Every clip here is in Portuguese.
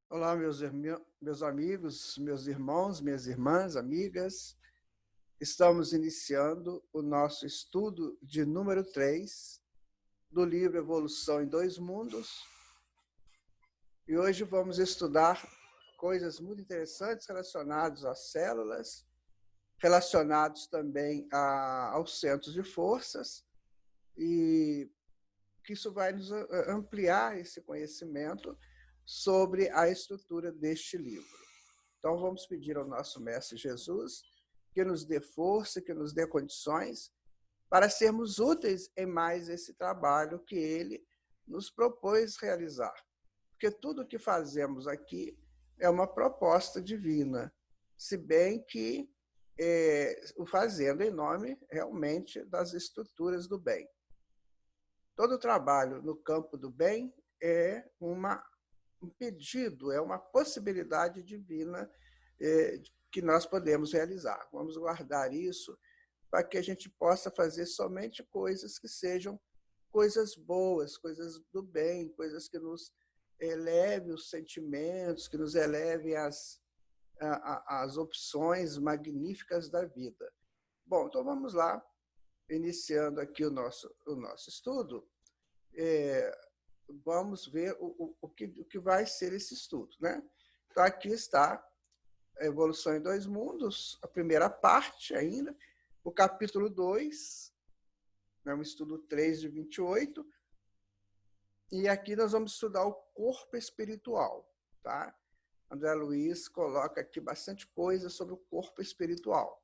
Olá, meus amigos, meus irmãos, minhas irmãs, amigas. Estamos iniciando o nosso estudo de número 3 do livro Evolução em Dois Mundos. E hoje vamos estudar coisas muito interessantes relacionadas às células, relacionados também aos centros de forças, e que isso vai nos ampliar esse conhecimento sobre a estrutura deste livro. Então, vamos pedir ao nosso Mestre Jesus que nos dê força, que nos dê condições para sermos úteis em mais esse trabalho que ele nos propôs realizar. Porque tudo o que fazemos aqui é uma proposta divina, se bem que o fazendo em nome realmente das estruturas do bem. Todo trabalho no campo do bem é um pedido, é uma possibilidade divina que nós podemos realizar. Vamos guardar isso para que a gente possa fazer somente coisas que sejam coisas boas, coisas do bem, coisas que nos elevem os sentimentos, que nos elevem as opções magníficas da vida. Bom, então vamos lá, iniciando aqui o nosso estudo. Vamos ver o que vai ser esse estudo, né? Então, aqui está a Evolução em Dois Mundos, a primeira parte ainda, o capítulo 2, né, um estudo 3 de 28, e aqui nós vamos estudar o corpo espiritual, tá? André Luiz coloca aqui bastante coisa sobre o corpo espiritual.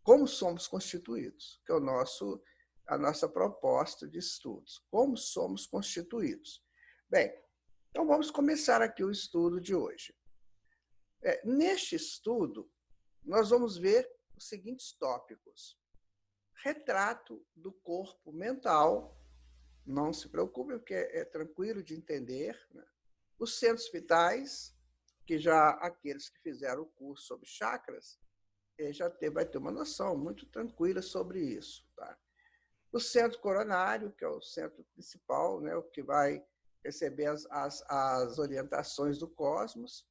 Como somos constituídos, que é a nossa proposta de estudos. Como somos constituídos. Bem, então vamos começar aqui o estudo de hoje. Neste estudo, nós vamos ver os seguintes tópicos. Retrato do corpo mental, não se preocupe, porque é tranquilo de entender, né? Os centros vitais, que já aqueles que fizeram o curso sobre chakras, vai ter uma noção muito tranquila sobre isso. Tá? O centro coronário, que é o centro principal, né, o que vai receber as orientações do cosmos,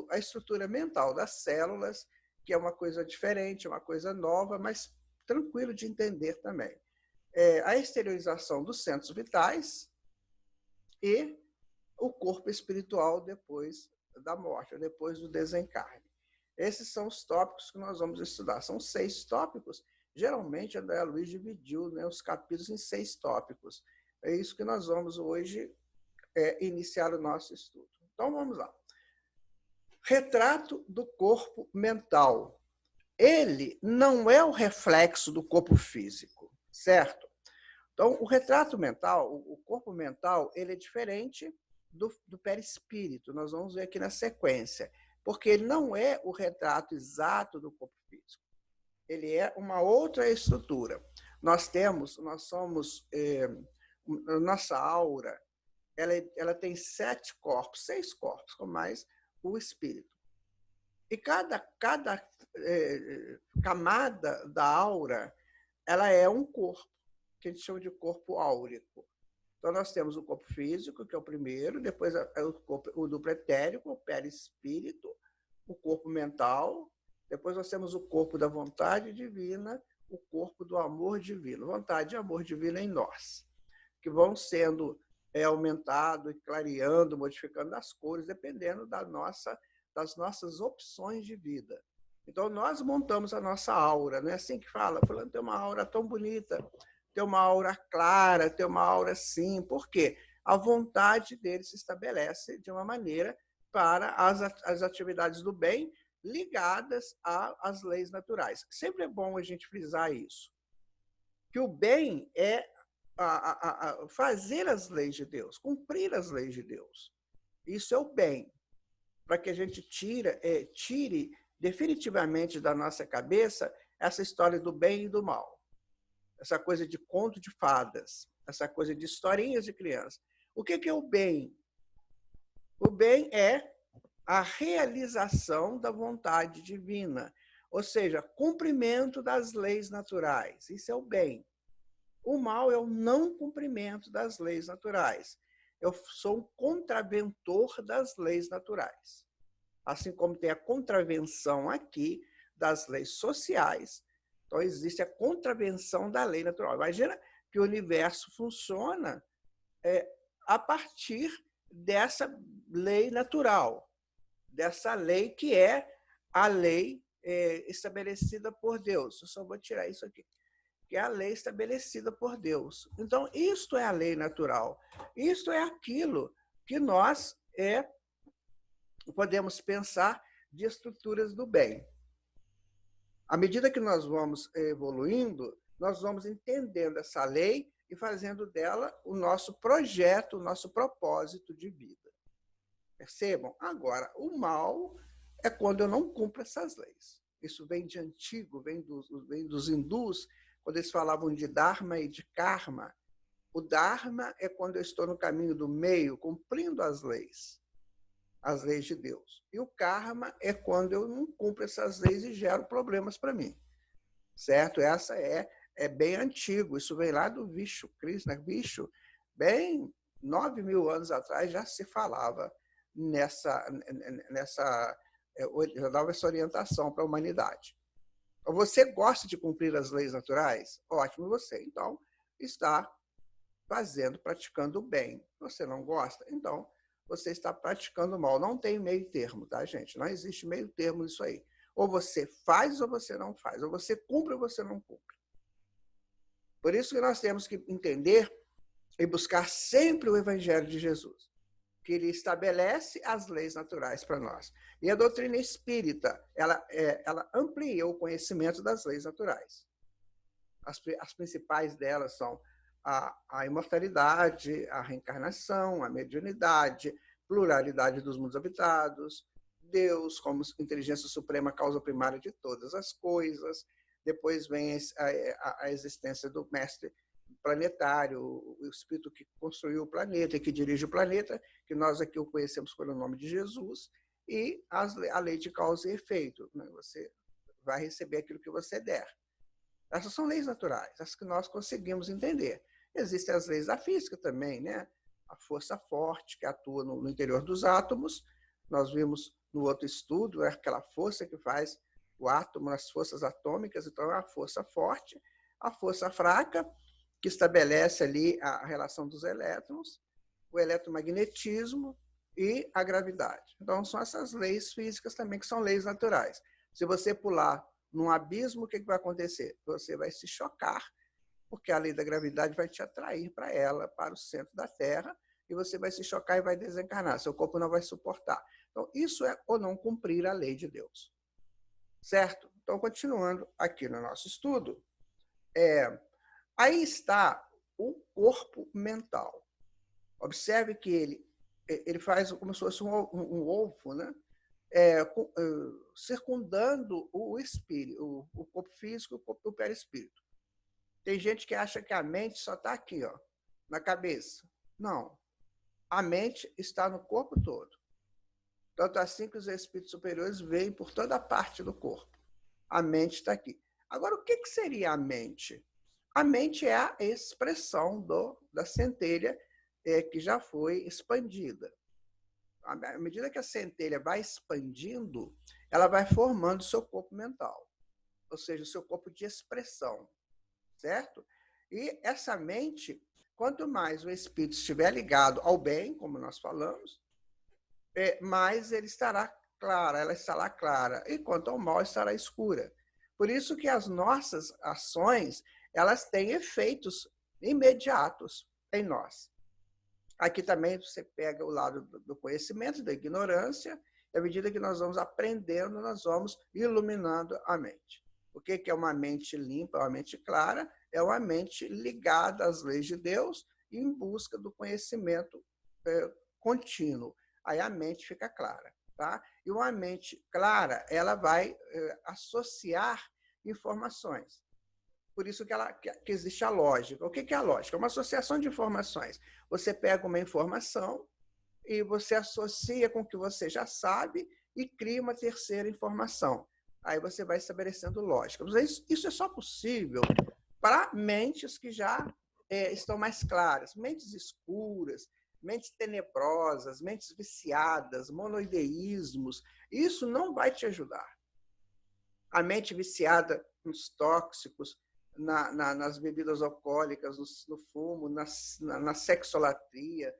a estrutura mental das células, que é uma coisa diferente, uma coisa nova, mas tranquilo de entender também. A exteriorização dos centros vitais e o corpo espiritual depois da morte, depois do desencarne. Esses são os tópicos que nós vamos estudar. São 6 tópicos. Geralmente, André Luiz dividiu, né, os capítulos em 6 tópicos. É isso que nós vamos hoje iniciar o nosso estudo. Então, vamos lá. Retrato do corpo mental. Ele não é o reflexo do corpo físico, certo? Então, o retrato mental, o corpo mental, ele é diferente do perispírito. Nós vamos ver aqui na sequência, porque ele não é o retrato exato do corpo físico. Ele é uma outra estrutura. Nossa aura, ela tem 7 corpos, 6 corpos, com mais o espírito. E cada camada da aura, ela é um corpo, que a gente chama de corpo áurico. Então, nós temos o corpo físico, que é o primeiro, depois o duplo etérico, o perispírito, o corpo mental, depois nós temos o corpo da vontade divina, o corpo do amor divino, vontade e amor divino em nós, que vão sendo aumentado e clareando, modificando as cores, dependendo das nossas opções de vida. Então, nós montamos a nossa aura, não é assim que fala? Fulano tem uma aura tão bonita, tem uma aura clara, tem uma aura assim. Por quê? A vontade dele se estabelece de uma maneira para as atividades do bem ligadas às leis naturais. Sempre é bom a gente frisar isso, que o bem é fazer as leis de Deus, cumprir as leis de Deus. Isso é o bem, para que a gente tire definitivamente da nossa cabeça essa história do bem e do mal, essa coisa de conto de fadas, essa coisa de historinhas de criança. O que é o bem? O bem é a realização da vontade divina, ou seja, cumprimento das leis naturais. Isso é o bem. O mal é o não cumprimento das leis naturais. eu sou um contraventor das leis naturais. Assim como tem a contravenção aqui das leis sociais, então existe a contravenção da lei natural. Imagina que o universo funciona a partir dessa lei natural, dessa lei que é a lei estabelecida por Deus. Eu só vou tirar isso aqui, que é a lei estabelecida por Deus. Então, isto é a lei natural. Isto é aquilo que nós podemos pensar de estruturas do bem. À medida que nós vamos evoluindo, nós vamos entendendo essa lei e fazendo dela o nosso projeto, o nosso propósito de vida. Percebam? Agora, o mal é quando eu não cumpro essas leis. Isso vem de antigo, vem dos hindus, quando eles falavam de Dharma e de Karma. O Dharma é quando eu estou no caminho do meio, cumprindo as leis de Deus. E o Karma é quando eu não cumpro essas leis e gero problemas para mim. Certo? Essa é bem antigo, isso vem lá do Vishu, Krishna, Vishu, bem 9.000 anos atrás já se falava já dava essa orientação para a humanidade. Então, você gosta de cumprir as leis naturais? Ótimo, você então está praticando o bem. Você não gosta? Então, você está praticando o mal. Não tem meio termo, tá, gente? Não existe meio termo nisso aí. Ou você faz ou você não faz. Ou você cumpre ou você não cumpre. Por isso que nós temos que entender e buscar sempre o Evangelho de Jesus, que ele estabelece as leis naturais para nós. E a doutrina espírita, ela amplia o conhecimento das leis naturais. As principais delas são a imortalidade, a reencarnação, a mediunidade, pluralidade dos mundos habitados, Deus como inteligência suprema, causa primária de todas as coisas. Depois vem a existência do mestre planetário, o espírito que construiu o planeta e que dirige o planeta, que nós aqui o conhecemos pelo nome de Jesus, e a lei de causa e efeito. Né? Você vai receber aquilo que você der. Essas são leis naturais, as que nós conseguimos entender. Existem as leis da física também, né? A força forte que atua no interior dos átomos. Nós vimos no outro estudo, aquela força que faz o átomo, as forças atômicas. Então, é a força forte, a força fraca, que estabelece ali a relação dos elétrons, o eletromagnetismo e a gravidade. Então, são essas leis físicas também que são leis naturais. Se você pular num abismo, o que vai acontecer? Você vai se chocar, porque a lei da gravidade vai te atrair para ela, para o centro da Terra, e você vai se chocar e vai desencarnar. Seu corpo não vai suportar. Então, isso é ou não cumprir a lei de Deus. Certo? Então, continuando aqui no nosso estudo, aí está o corpo mental. Observe que ele faz como se fosse um ovo, né? Circundando o espírito, o corpo físico e o perispírito. Tem gente que acha que a mente só está aqui, ó, na cabeça. Não. A mente está no corpo todo. Tanto assim que os espíritos superiores veem por toda parte do corpo. A mente está aqui. Agora, o que seria a mente? A mente é a expressão da centelha que já foi expandida. À medida que a centelha vai expandindo, ela vai formando o seu corpo mental, ou seja, o seu corpo de expressão, certo? E essa mente, quanto mais o espírito estiver ligado ao bem, como nós falamos, mais ela estará clara, e quanto ao mal, estará escura. Por isso que as nossas ações, elas têm efeitos imediatos em nós. Aqui também você pega o lado do conhecimento, da ignorância, e à medida que nós vamos aprendendo, nós vamos iluminando a mente. O que é uma mente limpa, uma mente clara? É uma mente ligada às leis de Deus e em busca do conhecimento contínuo. Aí a mente fica clara. Tá? E uma mente clara, ela vai associar informações. Por isso que existe a lógica. O que é a lógica? É uma associação de informações. Você pega uma informação e você associa com o que você já sabe e cria uma terceira informação. Aí você vai estabelecendo lógica. Mas isso é só possível para mentes que já estão mais claras. Mentes escuras, mentes tenebrosas, mentes viciadas, monoideísmos. Isso não vai te ajudar. A mente viciada nos tóxicos, nas bebidas alcoólicas, no fumo, na sexolatria,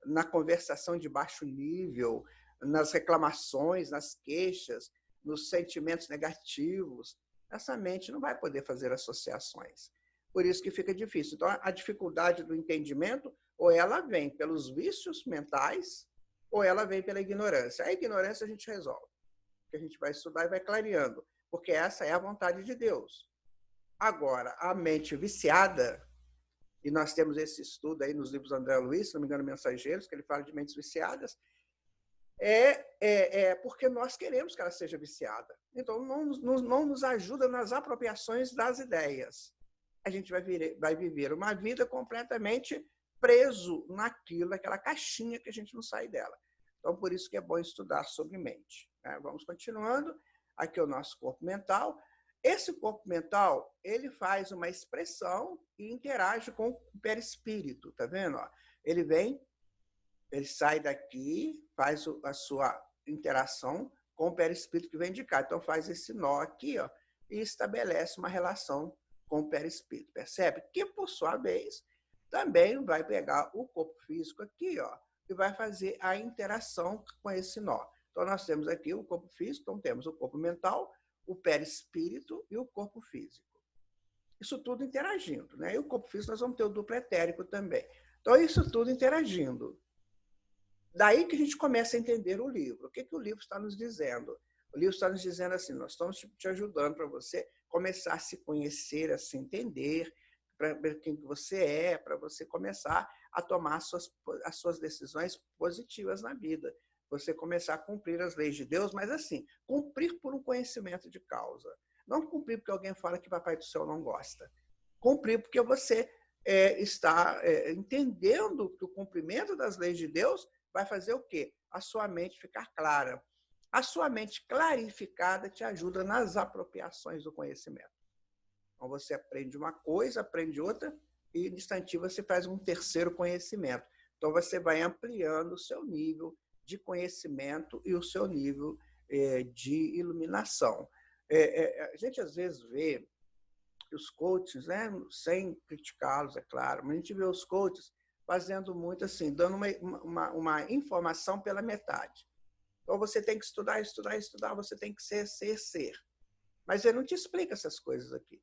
na conversação de baixo nível, nas reclamações, nas queixas, nos sentimentos negativos. Essa mente não vai poder fazer associações. Por isso que fica difícil. Então, a dificuldade do entendimento, ou ela vem pelos vícios mentais, ou ela vem pela ignorância. A ignorância a gente resolve. Que a gente vai estudar e vai clareando, porque essa é a vontade de Deus. Agora, a mente viciada, e nós temos esse estudo aí nos livros do André Luiz, se não me engano, Mensageiros, que ele fala de mentes viciadas, porque nós queremos que ela seja viciada. Então, não nos ajuda nas apropriações das ideias. A gente vai viver uma vida completamente preso naquilo, naquela caixinha que a gente não sai dela. Então, por isso que é bom estudar sobre mente. Vamos continuando. Aqui é o nosso corpo mental. Esse corpo mental, ele faz uma expressão e interage com o perispírito, tá vendo? Ele vem, ele sai daqui, faz a sua interação com o perispírito que vem de cá. Então, faz esse nó aqui, ó, e estabelece uma relação com o perispírito, percebe? Que, por sua vez, também vai pegar o corpo físico aqui, ó, e vai fazer a interação com esse nó. Então, nós temos aqui o corpo físico, então temos o corpo mental, o perispírito e o corpo físico. Isso tudo interagindo, né? E o corpo físico nós vamos ter o duplo etérico também. Então, isso tudo interagindo. Daí que a gente começa a entender o livro. O que o livro está nos dizendo? O livro está nos dizendo assim, nós estamos te ajudando para você começar a se conhecer, a se entender, para ver quem você é, para você começar a tomar as suas decisões positivas na vida. Você começar a cumprir as leis de Deus, mas assim, cumprir por um conhecimento de causa. Não cumprir porque alguém fala que Papai do Céu não gosta. Cumprir porque você está entendendo que o cumprimento das leis de Deus vai fazer o quê? A sua mente ficar clara. A sua mente clarificada te ajuda nas apropriações do conhecimento. Então, você aprende uma coisa, aprende outra, e, no instantinho, você faz um terceiro conhecimento. Então, você vai ampliando o seu nível de conhecimento e o seu nível de iluminação. A gente, às vezes, vê os coaches, né, sem criticá-los, é claro, mas a gente vê os coaches fazendo muito assim, dando uma informação pela metade. Então, você tem que estudar, estudar, estudar, você tem que ser. Mas ele não te explica essas coisas aqui.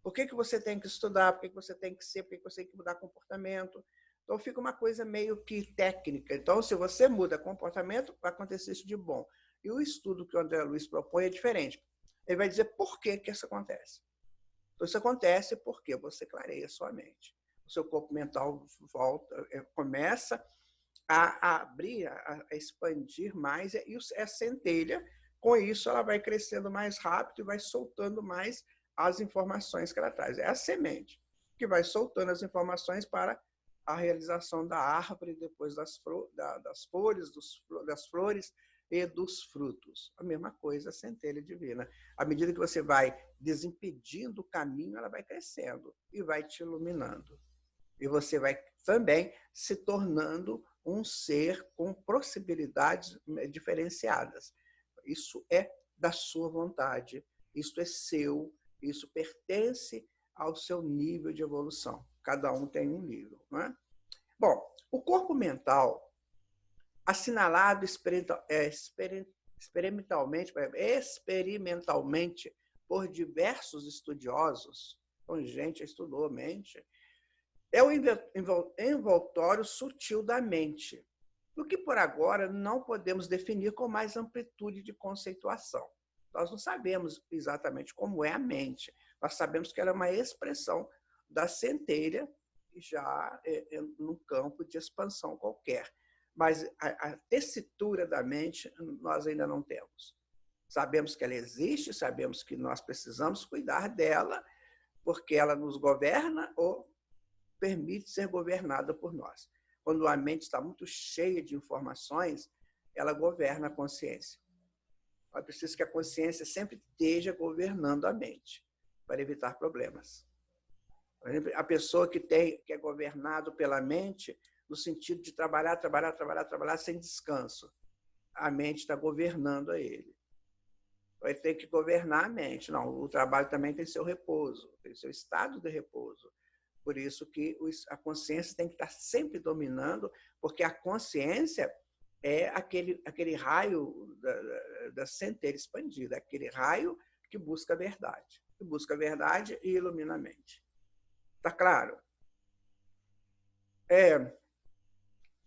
Por que você tem que estudar? Por que você tem que ser? Por que você tem que mudar comportamento? Então, fica uma coisa meio que técnica. Então, se você muda comportamento, vai acontecer isso de bom. E o estudo que o André Luiz propõe é diferente. Ele vai dizer por que isso acontece. Então, isso acontece porque você clareia a sua mente. O seu corpo mental começa a abrir, a expandir mais, e a centelha, com isso, ela vai crescendo mais rápido e vai soltando mais as informações que ela traz. É a semente que vai soltando as informações para a realização da árvore, depois das folhas, das flores e dos frutos. A mesma coisa a centelha divina. À medida que você vai desimpedindo o caminho, ela vai crescendo e vai te iluminando. E você vai também se tornando um ser com possibilidades diferenciadas. Isso é da sua vontade, isso é seu, isso pertence ao seu nível de evolução. Cada um tem um nível, não é? Bom, o corpo mental, assinalado experimentalmente por diversos estudiosos, então, gente estudou a mente, é o envoltório sutil da mente, o que por agora não podemos definir com mais amplitude de conceituação. Nós não sabemos exatamente como é a mente, nós sabemos que ela é uma expressão da centelha, já num campo de expansão qualquer. Mas a tessitura da mente nós ainda não temos. Sabemos que ela existe, sabemos que nós precisamos cuidar dela, porque ela nos governa ou permite ser governada por nós. Quando a mente está muito cheia de informações, ela governa a consciência. É preciso que a consciência sempre esteja governando a mente, para evitar problemas. Por exemplo, a pessoa que é governado pela mente no sentido de trabalhar, trabalhar, trabalhar, trabalhar sem descanso. A mente está governando a ele. Ele tem que governar a mente. Não, o trabalho também tem seu repouso, tem seu estado de repouso. Por isso que a consciência tem que estar sempre dominando, porque a consciência é aquele raio da centelha expandida, aquele raio que busca a verdade e ilumina a mente. Está claro?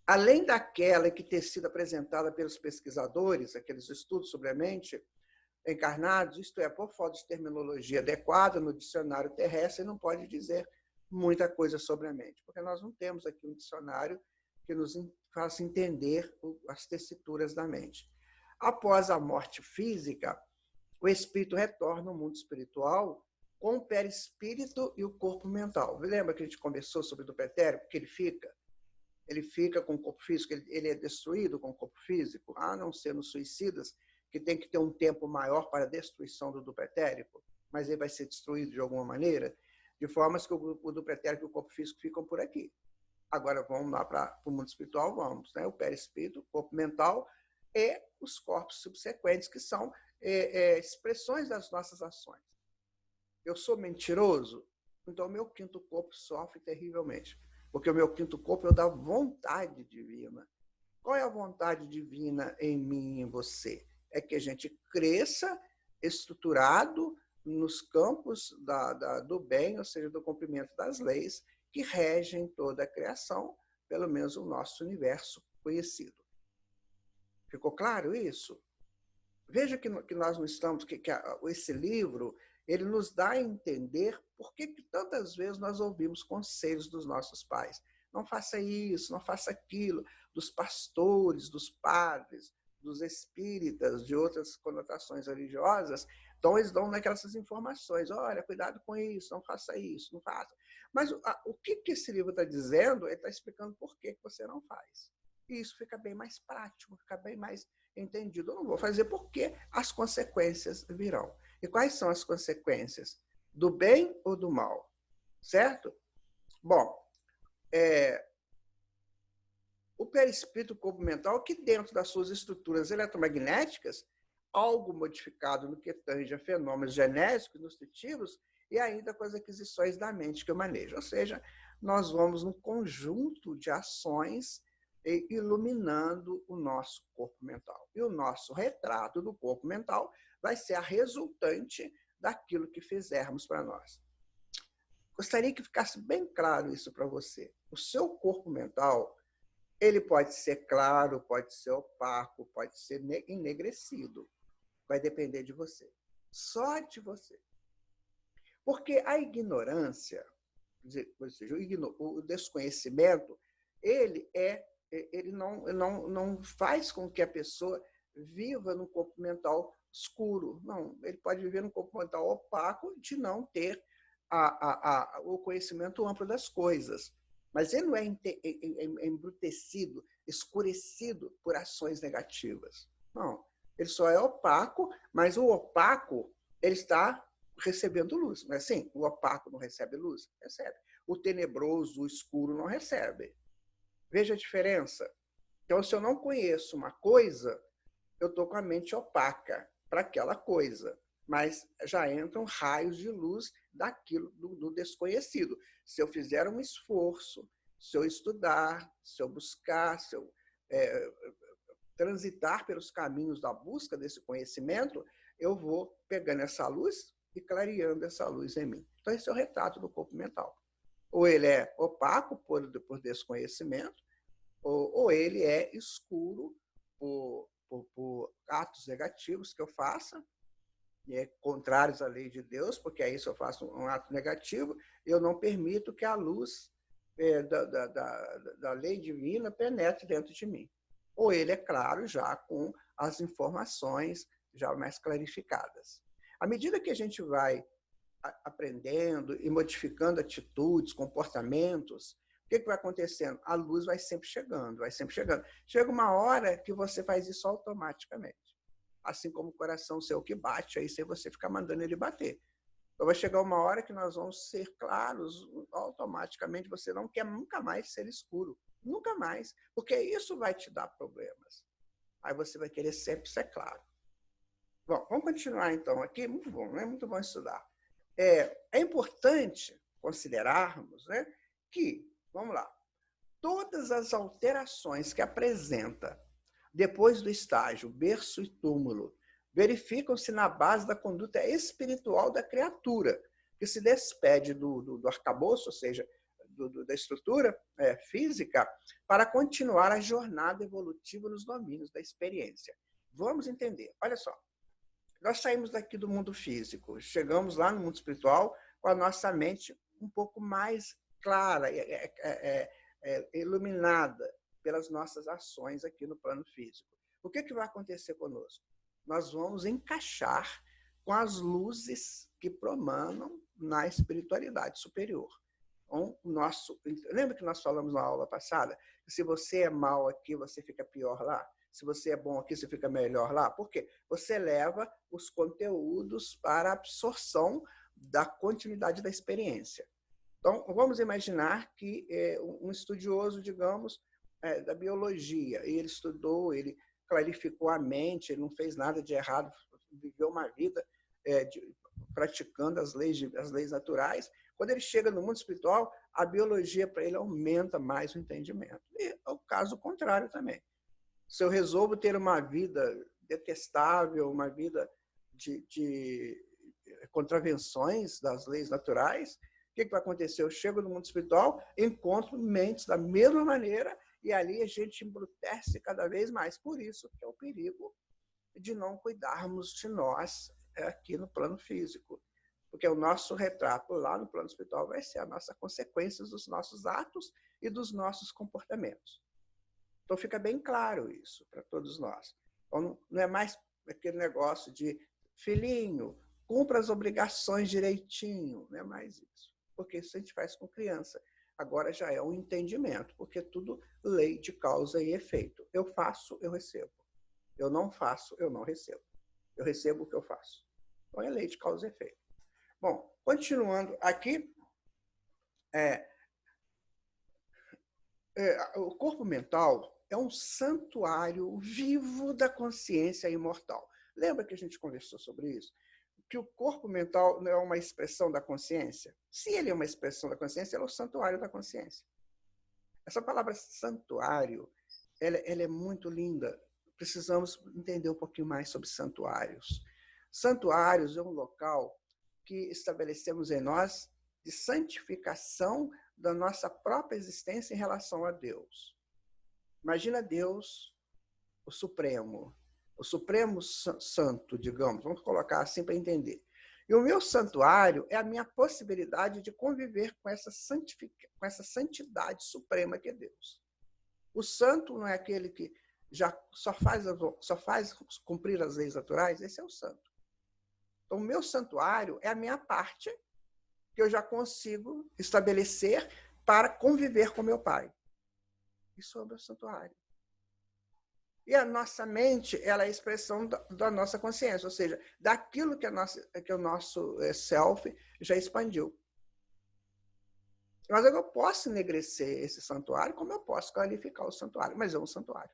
Além daquela que ter sido apresentada pelos pesquisadores, aqueles estudos sobre a mente, encarnados, isto é, por falta de terminologia adequada no dicionário terrestre, não pode dizer muita coisa sobre a mente, porque nós não temos aqui um dicionário que nos faça entender as tessituras da mente. Após a morte física, o espírito retorna ao mundo espiritual com o perispírito e o corpo mental. Lembra que a gente conversou sobre o do pretérito, que ele fica? Ele fica com o corpo físico, ele é destruído com o corpo físico, a não ser nos suicidas, que tem que ter um tempo maior para a destruição do dupletérico, mas ele vai ser destruído de alguma maneira, de formas que o dupletérico e o corpo físico ficam por aqui. Agora vamos lá para o mundo espiritual, vamos, né? O perispírito, o corpo mental e os corpos subsequentes, que são expressões das nossas ações. Eu sou mentiroso, então o meu quinto corpo sofre terrivelmente, porque o meu quinto corpo é o da vontade divina. Qual é a vontade divina em mim e em você? É que a gente cresça estruturado nos campos do bem, ou seja, do cumprimento das leis que regem toda a criação, pelo menos o nosso universo conhecido. Ficou claro isso? Veja que nós não estamos, que esse livro ele nos dá a entender por que tantas vezes nós ouvimos conselhos dos nossos pais. Não faça isso, não faça aquilo, dos pastores, dos padres, dos espíritas, de outras conotações religiosas. Então, eles dão naquelas informações. Olha, cuidado com isso, não faça isso, não faça. Mas o que esse livro está dizendo? Ele está explicando por que você não faz. E isso fica bem mais prático, fica bem mais entendido. Eu não vou fazer porque as consequências virão. E quais são as consequências? Do bem ou do mal? Certo? Bom, o perispírito, o corpo mental, que dentro das suas estruturas eletromagnéticas, algo modificado no que tange a fenômenos genéticos, nutritivos, e ainda com as aquisições da mente que eu manejo. Ou seja, nós vamos num conjunto de ações iluminando o nosso corpo mental. E o nosso retrato do corpo mental vai ser a resultante daquilo que fizermos para nós. Gostaria que ficasse bem claro isso para você. O seu corpo mental, ele pode ser claro, pode ser opaco, pode ser enegrecido. Vai depender de você. Só de você. Porque a ignorância, ou seja, o desconhecimento, ele não faz com que a pessoa viva num corpo mental escuro. Não, ele pode viver num corpo mental opaco de não ter o conhecimento amplo das coisas. Mas ele não é embrutecido, escurecido por ações negativas. Não, ele só é opaco, mas o opaco ele está recebendo luz. Não é assim? O opaco não recebe luz? Recebe. O tenebroso, o escuro não recebe. Veja a diferença. Então, se eu não conheço uma coisa, eu estou com a mente opaca para aquela coisa. Mas já entram raios de luz daquilo do desconhecido. Se eu fizer um esforço, se eu estudar, se eu buscar, se eu transitar pelos caminhos da busca desse conhecimento, eu vou pegando essa luz e clareando essa luz em mim. Então, esse é o retrato do corpo mental. Ou ele é opaco por desconhecimento, ou ele é escuro por atos negativos que eu faça, contrários à lei de Deus, porque aí se eu faço um ato negativo, eu não permito que a luz da lei divina penetre dentro de mim. Ou ele é claro já com as informações já mais clarificadas. À medida que a gente vai aprendendo e modificando atitudes, comportamentos, o que vai acontecendo? A luz vai sempre chegando, vai sempre chegando. Chega uma hora que você faz isso automaticamente. Assim como o coração seu que bate, aí você fica mandando ele bater. Então vai chegar uma hora que nós vamos ser claros automaticamente. Você não quer nunca mais ser escuro. Nunca mais. Porque isso vai te dar problemas. Aí você vai querer sempre ser claro. Bom, vamos continuar então aqui. Muito bom, né? Muito bom estudar. É importante considerarmos, né, que, vamos lá, todas as alterações que apresenta depois do estágio berço e túmulo verificam-se na base da conduta espiritual da criatura, que se despede do arcabouço, ou seja, da estrutura física, para continuar a jornada evolutiva nos domínios da experiência. Vamos entender. Olha só, nós saímos daqui do mundo físico, chegamos lá no mundo espiritual com a nossa mente um pouco mais clara, iluminada pelas nossas ações aqui no plano físico. O que vai acontecer conosco? Nós vamos encaixar com as luzes que promanam na espiritualidade superior. Então, lembra que nós falamos na aula passada? Que se você é mal aqui, você fica pior lá? Se você é bom aqui, você fica melhor lá? Por quê? Você leva os conteúdos para a absorção da continuidade da experiência. Então, vamos imaginar que um estudioso, digamos, da biologia, ele estudou, ele clarificou a mente, ele não fez nada de errado, viveu uma vida praticando as leis naturais. Quando ele chega no mundo espiritual, a biologia para ele aumenta mais o entendimento. E é o caso contrário também. Se eu resolvo ter uma vida detestável, uma vida de contravenções das leis naturais, o que vai acontecer? Eu chego no mundo espiritual, encontro mentes da mesma maneira e ali a gente embrutece cada vez mais. Por isso que é o perigo de não cuidarmos de nós aqui no plano físico. Porque o nosso retrato lá no plano espiritual vai ser a nossa consequência dos nossos atos e dos nossos comportamentos. Então fica bem claro isso para todos nós. Então, não é mais aquele negócio de filhinho, cumpra as obrigações direitinho, não é mais isso. Porque isso a gente faz com criança. Agora já é um entendimento, porque é tudo lei de causa e efeito. Eu faço, eu recebo. Eu não faço, eu não recebo. Eu recebo o que eu faço. Então é lei de causa e efeito. Bom, continuando aqui, o corpo mental é um santuário vivo da consciência imortal. Lembra que a gente conversou sobre isso? Que o corpo mental não é uma expressão da consciência? Se ele é uma expressão da consciência, ele é o santuário da consciência. Essa palavra santuário, ela é muito linda. Precisamos entender um pouquinho mais sobre santuários. Santuários é um local que estabelecemos em nós de santificação da nossa própria existência em relação a Deus. Imagina Deus, o Supremo Santo, digamos, vamos colocar assim para entender. E o meu santuário é a minha possibilidade de conviver com essa santidade suprema que é Deus. O santo não é aquele que já só faz cumprir as leis naturais, esse é o santo. Então, o meu santuário é a minha parte que eu já consigo estabelecer para conviver com meu Pai. Isso é o meu santuário. E a nossa mente, ela é a expressão da nossa consciência, ou seja, daquilo que o nosso self já expandiu. Mas eu posso enegrecer esse santuário, como eu posso qualificar o santuário, mas é um santuário.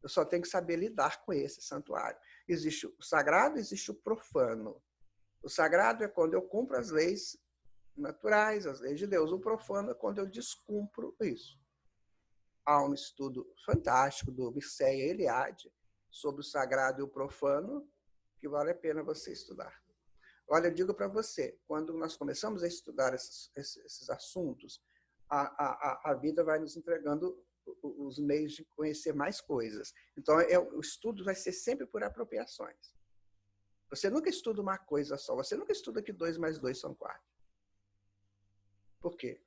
Eu só tenho que saber lidar com esse santuário. Existe o sagrado, existe o profano. O sagrado é quando eu cumpro as leis naturais, as leis de Deus. O profano é quando eu descumpro isso. Há um estudo fantástico do Mircea Eliade sobre o sagrado e o profano, que vale a pena você estudar. Olha, eu digo para você, quando nós começamos a estudar esses assuntos, a vida vai nos entregando os meios de conhecer mais coisas. Então, o estudo vai ser sempre por apropriações. Você nunca estuda uma coisa só, você nunca estuda que 2 mais 2 são 4. Por quê?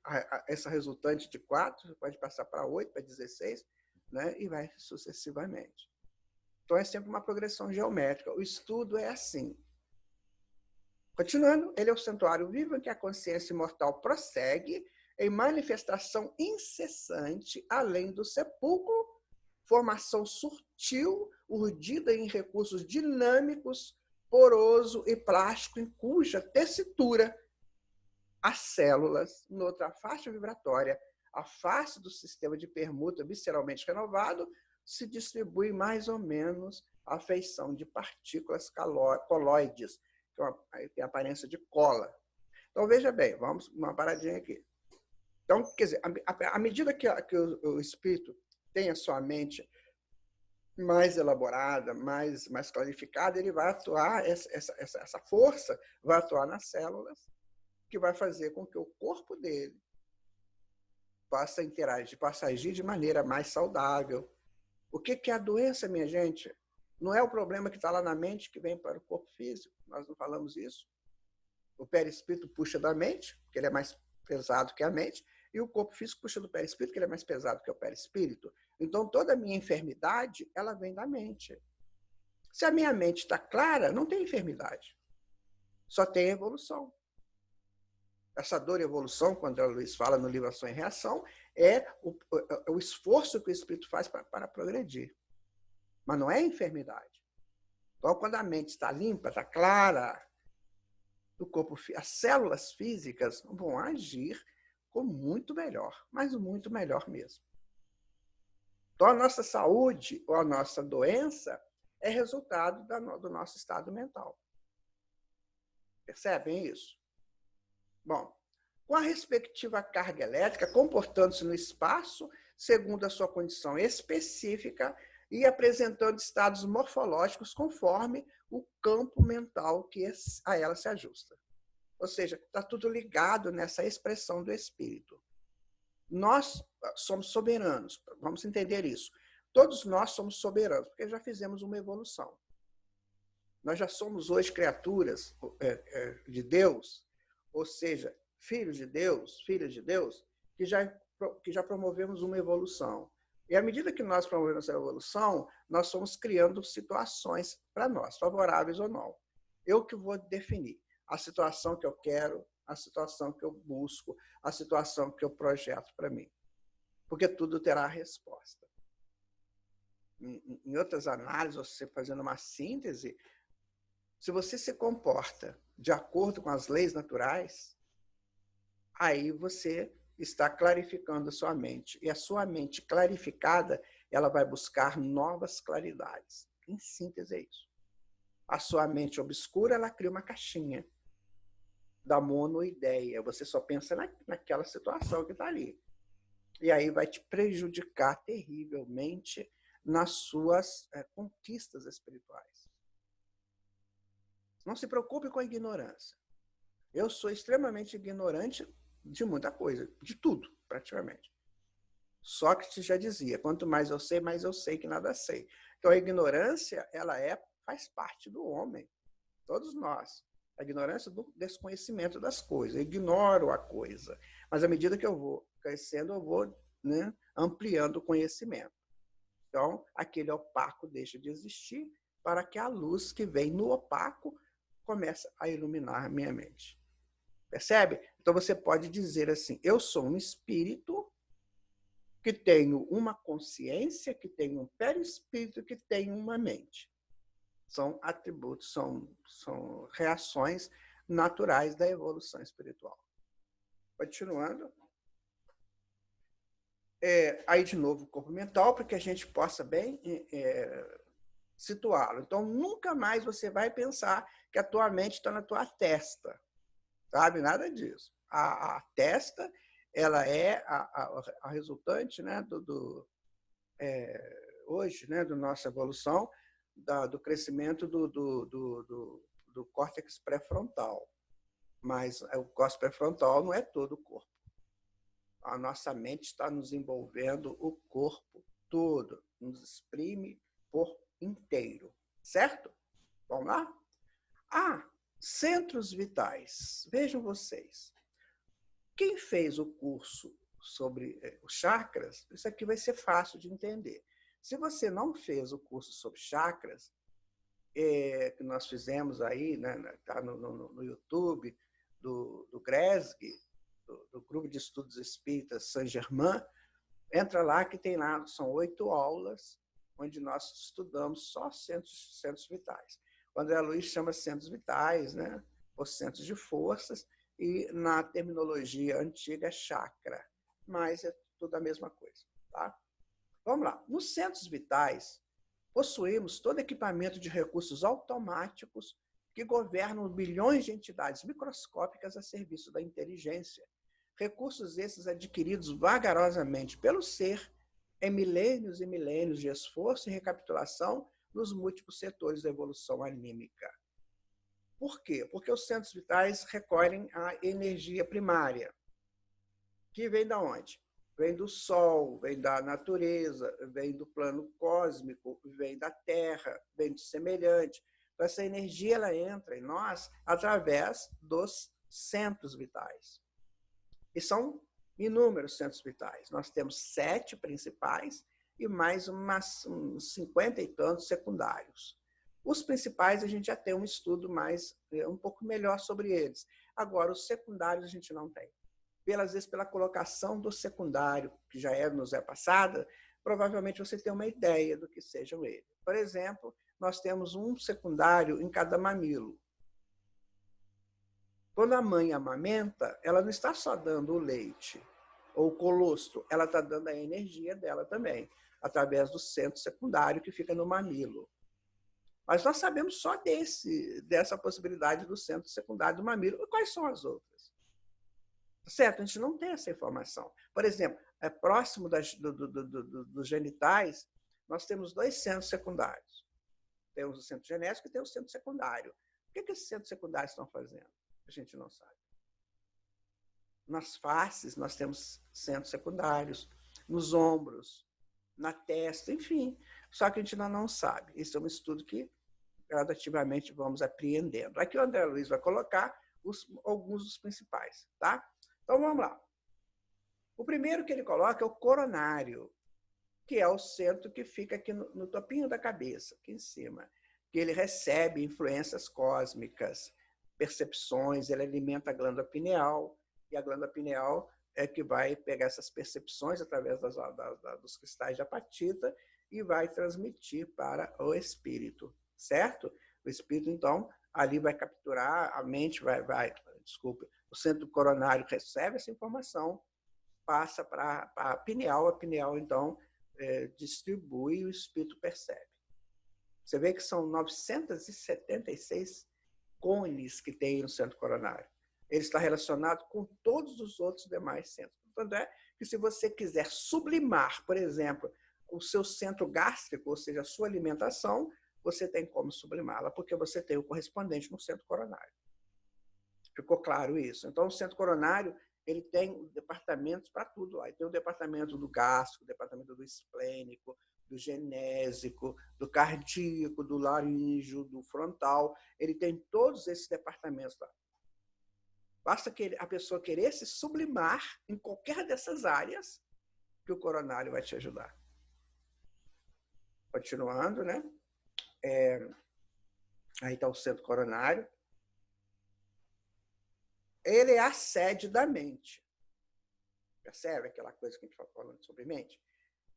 Essa resultante de 4 pode passar para 8, para 16, né? E vai sucessivamente. Então, é sempre uma progressão geométrica. O estudo é assim. Continuando, ele é o santuário vivo em que a consciência imortal prossegue em manifestação incessante, além do sepulcro, formação sutil, urdida em recursos dinâmicos, poroso e plástico, em cuja tessitura as células, noutra faixa vibratória, a face do sistema de permuta visceralmente renovado se distribui mais ou menos a feição de partículas coloides, que tem a aparência de cola. Então, veja bem, vamos uma paradinha aqui. Então, quer dizer, à medida que o espírito tem a sua mente mais elaborada, mais clarificada, ele vai atuar, essa força vai atuar nas células, que vai fazer com que o corpo dele possa interagir, possa agir de maneira mais saudável. O que é a doença, minha gente? Não é o problema que está lá na mente que vem para o corpo físico. Nós não falamos isso. O perispírito puxa da mente, porque ele é mais pesado que a mente, e o corpo físico puxa do perispírito, que ele é mais pesado que o perispírito. Então, toda a minha enfermidade, ela vem da mente. Se a minha mente está clara, não tem enfermidade. Só tem evolução. Essa dor e evolução, quando a Luiz fala no livro Ação e Reação, é o esforço que o espírito faz para progredir. Mas não é enfermidade. Então, quando a mente está limpa, está clara, o corpo, as células físicas vão agir com muito melhor, mas muito melhor mesmo. Então, a nossa saúde ou a nossa doença é resultado do nosso estado mental. Percebem isso? Bom, com a respectiva carga elétrica, comportando-se no espaço segundo a sua condição específica e apresentando estados morfológicos conforme o campo mental que a ela se ajusta. Ou seja, está tudo ligado nessa expressão do espírito. Nós somos soberanos, vamos entender isso. Todos nós somos soberanos, porque já fizemos uma evolução. Nós já somos hoje criaturas de Deus, ou seja, filhos de Deus, filhas de Deus, que já promovemos uma evolução. E à medida que nós promovemos essa evolução, nós fomos criando situações para nós, favoráveis ou não. Eu que vou definir a situação que eu quero, a situação que eu busco, a situação que eu projeto para mim. Porque tudo terá resposta. Em outras análises, você fazendo uma síntese, se você se comporta de acordo com as leis naturais, aí você está clarificando a sua mente. E a sua mente clarificada, ela vai buscar novas claridades. Em síntese, é isso. A sua mente obscura, ela cria uma caixinha da monoideia. Você só pensa naquela situação que está ali. E aí vai te prejudicar terrivelmente nas suas conquistas espirituais. Não se preocupe com a ignorância. Eu sou extremamente ignorante de muita coisa, de tudo, praticamente. Sócrates já dizia, quanto mais eu sei que nada sei. Então, a ignorância, ela faz parte do homem, todos nós. A ignorância do desconhecimento das coisas. Eu ignoro a coisa. Mas, à medida que eu vou crescendo, eu vou ampliando o conhecimento. Então, aquele opaco deixa de existir para que a luz que vem no opaco comece a iluminar a minha mente. Percebe? Então, você pode dizer assim, eu sou um espírito que tenho uma consciência, que tenho um perispírito, que tenho uma mente. São atributos, são reações naturais da evolução espiritual. Continuando. Aí, de novo, o corpo mental, para que a gente possa bem situá-lo. Então, nunca mais você vai pensar que a tua mente está na tua testa. Sabe? Nada disso. A testa, ela é a resultante, né, hoje, né, da nossa evolução, do crescimento do córtex pré-frontal. Mas o córtex pré-frontal não é todo o corpo. A nossa mente está nos envolvendo o corpo todo, nos exprime por inteiro. Certo? Vamos lá? Centros vitais. Vejam vocês. Quem fez o curso sobre os chakras, isso aqui vai ser fácil de entender. Se você não fez o curso sobre chakras, que nós fizemos aí, né, tá no YouTube, do Gresg, do Grupo de Estudos Espíritas Saint-Germain, entra lá que tem lá, são 8 aulas, onde nós estudamos só centros vitais. O André Luiz chama centros vitais, né? Ou centros de forças, e na terminologia antiga, chakra. mas é tudo a mesma coisa. Tá? Vamos lá. Nos centros vitais, possuímos todo equipamento de recursos automáticos que governam bilhões de entidades microscópicas a serviço da inteligência. Recursos esses adquiridos vagarosamente pelo ser em milênios e milênios de esforço e recapitulação nos múltiplos setores da evolução anímica. Por quê? Porque os centros vitais recolhem a energia primária, que vem de onde? Vem do Sol, vem da natureza, vem do plano cósmico, vem da Terra, vem do semelhante. Então, essa energia ela entra em nós através dos centros vitais. E são inúmeros centros vitais. Nós temos 7 principais e mais uns 50 e tantos secundários. Os principais a gente já tem um estudo um pouco melhor sobre eles. Agora, os secundários a gente não tem. Às vezes, pela colocação do secundário, que já nos é passada, provavelmente você tem uma ideia do que sejam eles. Por exemplo, nós temos um secundário em cada mamilo. Quando a mãe amamenta, ela não está só dando o leite ou o colostro, ela está dando a energia dela também, através do centro secundário que fica no mamilo. Mas nós sabemos só dessa possibilidade do centro secundário do mamilo. E quais são as outras? Certo? A gente não tem essa informação. Por exemplo, próximo dos genitais, nós temos 2 centros secundários. Temos o centro genésico e tem o centro secundário. O que esses centros secundários estão fazendo? A gente não sabe. Nas faces, nós temos centros secundários, nos ombros, na testa, enfim. Só que a gente ainda não sabe. Esse é um estudo que gradativamente vamos apreendendo. Aqui o André Luiz vai colocar alguns dos principais, tá? Então, vamos lá. O primeiro que ele coloca é o coronário, que é o centro que fica aqui no topinho da cabeça, aqui em cima, que ele recebe influências cósmicas, percepções, ele alimenta a glândula pineal, e a glândula pineal é que vai pegar essas percepções através dos cristais de apatita e vai transmitir para o espírito, certo? O espírito, então, ali vai capturar, a mente o centro coronário recebe essa informação, passa para a pineal, então, distribui e o espírito percebe. Você vê que são 976 cones que tem no centro coronário. Ele está relacionado com todos os outros demais centros. Portanto, é que se você quiser sublimar, por exemplo, o seu centro gástrico, ou seja, a sua alimentação, você tem como sublimá-la, porque você tem o correspondente no centro coronário. Ficou claro isso? Então, o centro coronário ele tem departamentos para tudo lá. Ele tem o departamento do gástrico, o departamento do esplênico, do genésico, do cardíaco, do laríngeo, do frontal. Ele tem todos esses departamentos lá. Basta que a pessoa querer se sublimar em qualquer dessas áreas que o coronário vai te ajudar. Continuando, né? Aí está o centro coronário. Ele é a sede da mente. Percebe aquela coisa que a gente está falando sobre mente?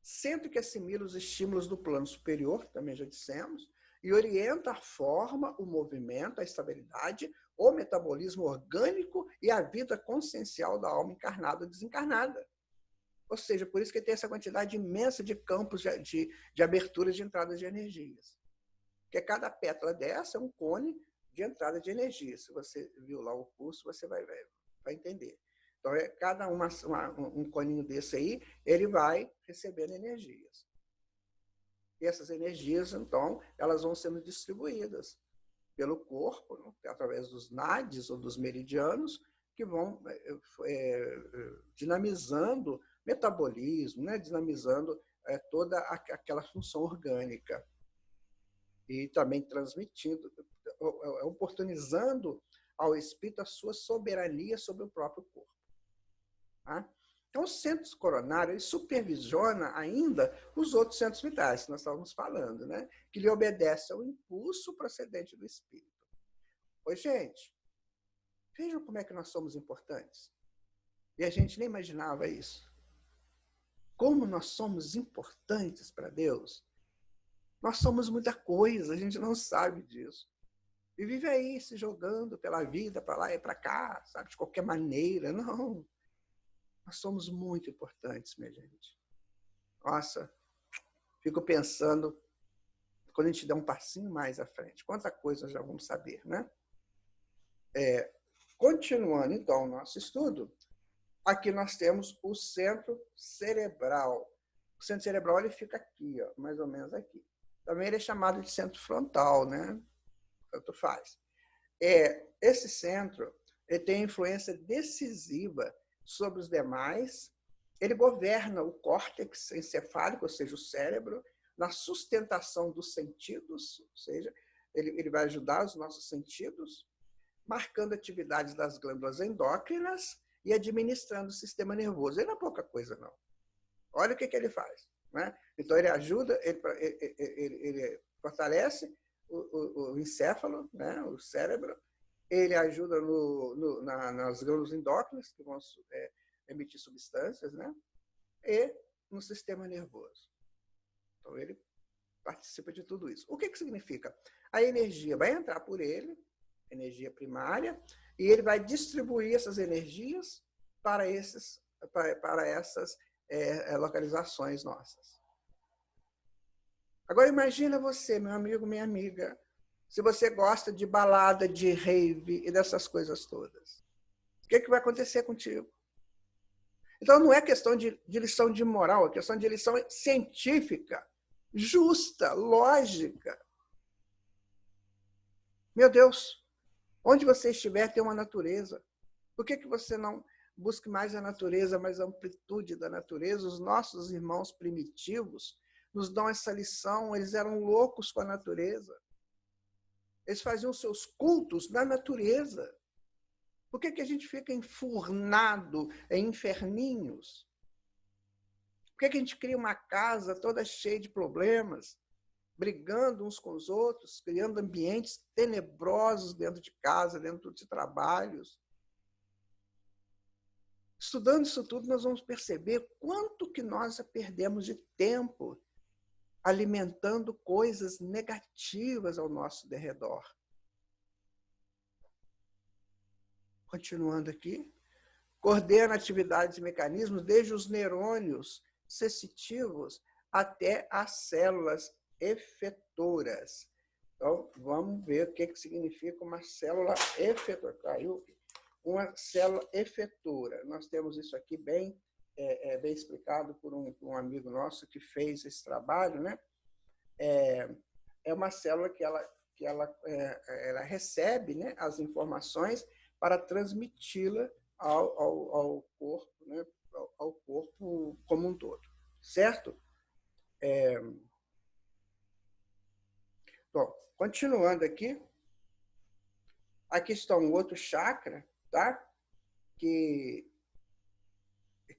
Centro que assimila os estímulos do plano superior, também já dissemos, e orienta a forma, o movimento, a estabilidade, o metabolismo orgânico e a vida consciencial da alma encarnada ou desencarnada. Ou seja, por isso que tem essa quantidade imensa de campos de abertura de entrada de energias. Porque cada pétala dessa é um cone de entrada de energia. Se você viu lá o curso, você vai entender. Então, cada um coninho desse aí, ele vai recebendo energias. E essas energias, então, elas vão sendo distribuídas pelo corpo, né, através dos nadis ou dos meridianos, que vão dinamizando o metabolismo, né, dinamizando toda aquela função orgânica. E também transmitindo, oportunizando ao espírito a sua soberania sobre o próprio corpo. Tá? Então, o centro coronário ele supervisiona ainda os outros centros vitais que nós estávamos falando, né? Que lhe obedece ao impulso procedente do espírito. Oi, gente, vejam como é que nós somos importantes. E a gente nem imaginava isso. Como nós somos importantes para Deus. Nós somos muita coisa, a gente não sabe disso. E vive aí se jogando pela vida, para lá e para cá, sabe? De qualquer maneira. Não. Nós somos muito importantes, minha gente. Nossa, fico pensando, quando a gente der um passinho mais à frente, quanta coisa já vamos saber, né? Continuando, então, o nosso estudo, aqui nós temos o centro cerebral. O centro cerebral ele fica aqui, ó, mais ou menos aqui. Também ele é chamado de centro frontal, né? Tanto faz. Esse centro ele tem influência decisiva sobre os demais. Ele governa o córtex encefálico, ou seja, o cérebro, na sustentação dos sentidos, ou seja, ele vai ajudar os nossos sentidos, marcando atividades das glândulas endócrinas e administrando o sistema nervoso. Ele não é pouca coisa, não. Olha o que ele faz. Né? Então, ele ajuda, ele fortalece o encéfalo, né? O cérebro, ele ajuda nas glândulas endócrinas, que vão emitir substâncias, né? E no sistema nervoso. Então, ele participa de tudo isso. O que significa? A energia vai entrar por ele, energia primária, e ele vai distribuir essas energias para essas localizações nossas. Agora, imagina você, meu amigo, minha amiga, se você gosta de balada, de rave e dessas coisas todas. O que vai acontecer contigo? Então, não é questão de lição de moral, é questão de lição científica, justa, lógica. Meu Deus, onde você estiver, tem uma natureza. Por que você não busque mais a natureza, mais a amplitude da natureza? Os nossos irmãos primitivos nos dão essa lição, eles eram loucos com a natureza. Eles faziam seus cultos na natureza. Por que a gente fica enfurnado em inferninhos? Por que a gente cria uma casa toda cheia de problemas, brigando uns com os outros, criando ambientes tenebrosos dentro de casa, dentro de trabalhos? Estudando isso tudo, nós vamos perceber quanto que nós perdemos de tempo alimentando coisas negativas ao nosso derredor. Continuando aqui, coordena atividades e mecanismos desde os neurônios sensitivos até as células efetoras. Então, vamos ver o que significa uma célula efetora. Caiu uma célula efetora. Nós temos isso aqui bem explicado por um amigo nosso que fez esse trabalho, né? É uma célula que ela recebe, né, as informações para transmiti-la ao corpo, né, ao corpo como um todo, certo? Bom, continuando aqui está um outro chakra, tá? Que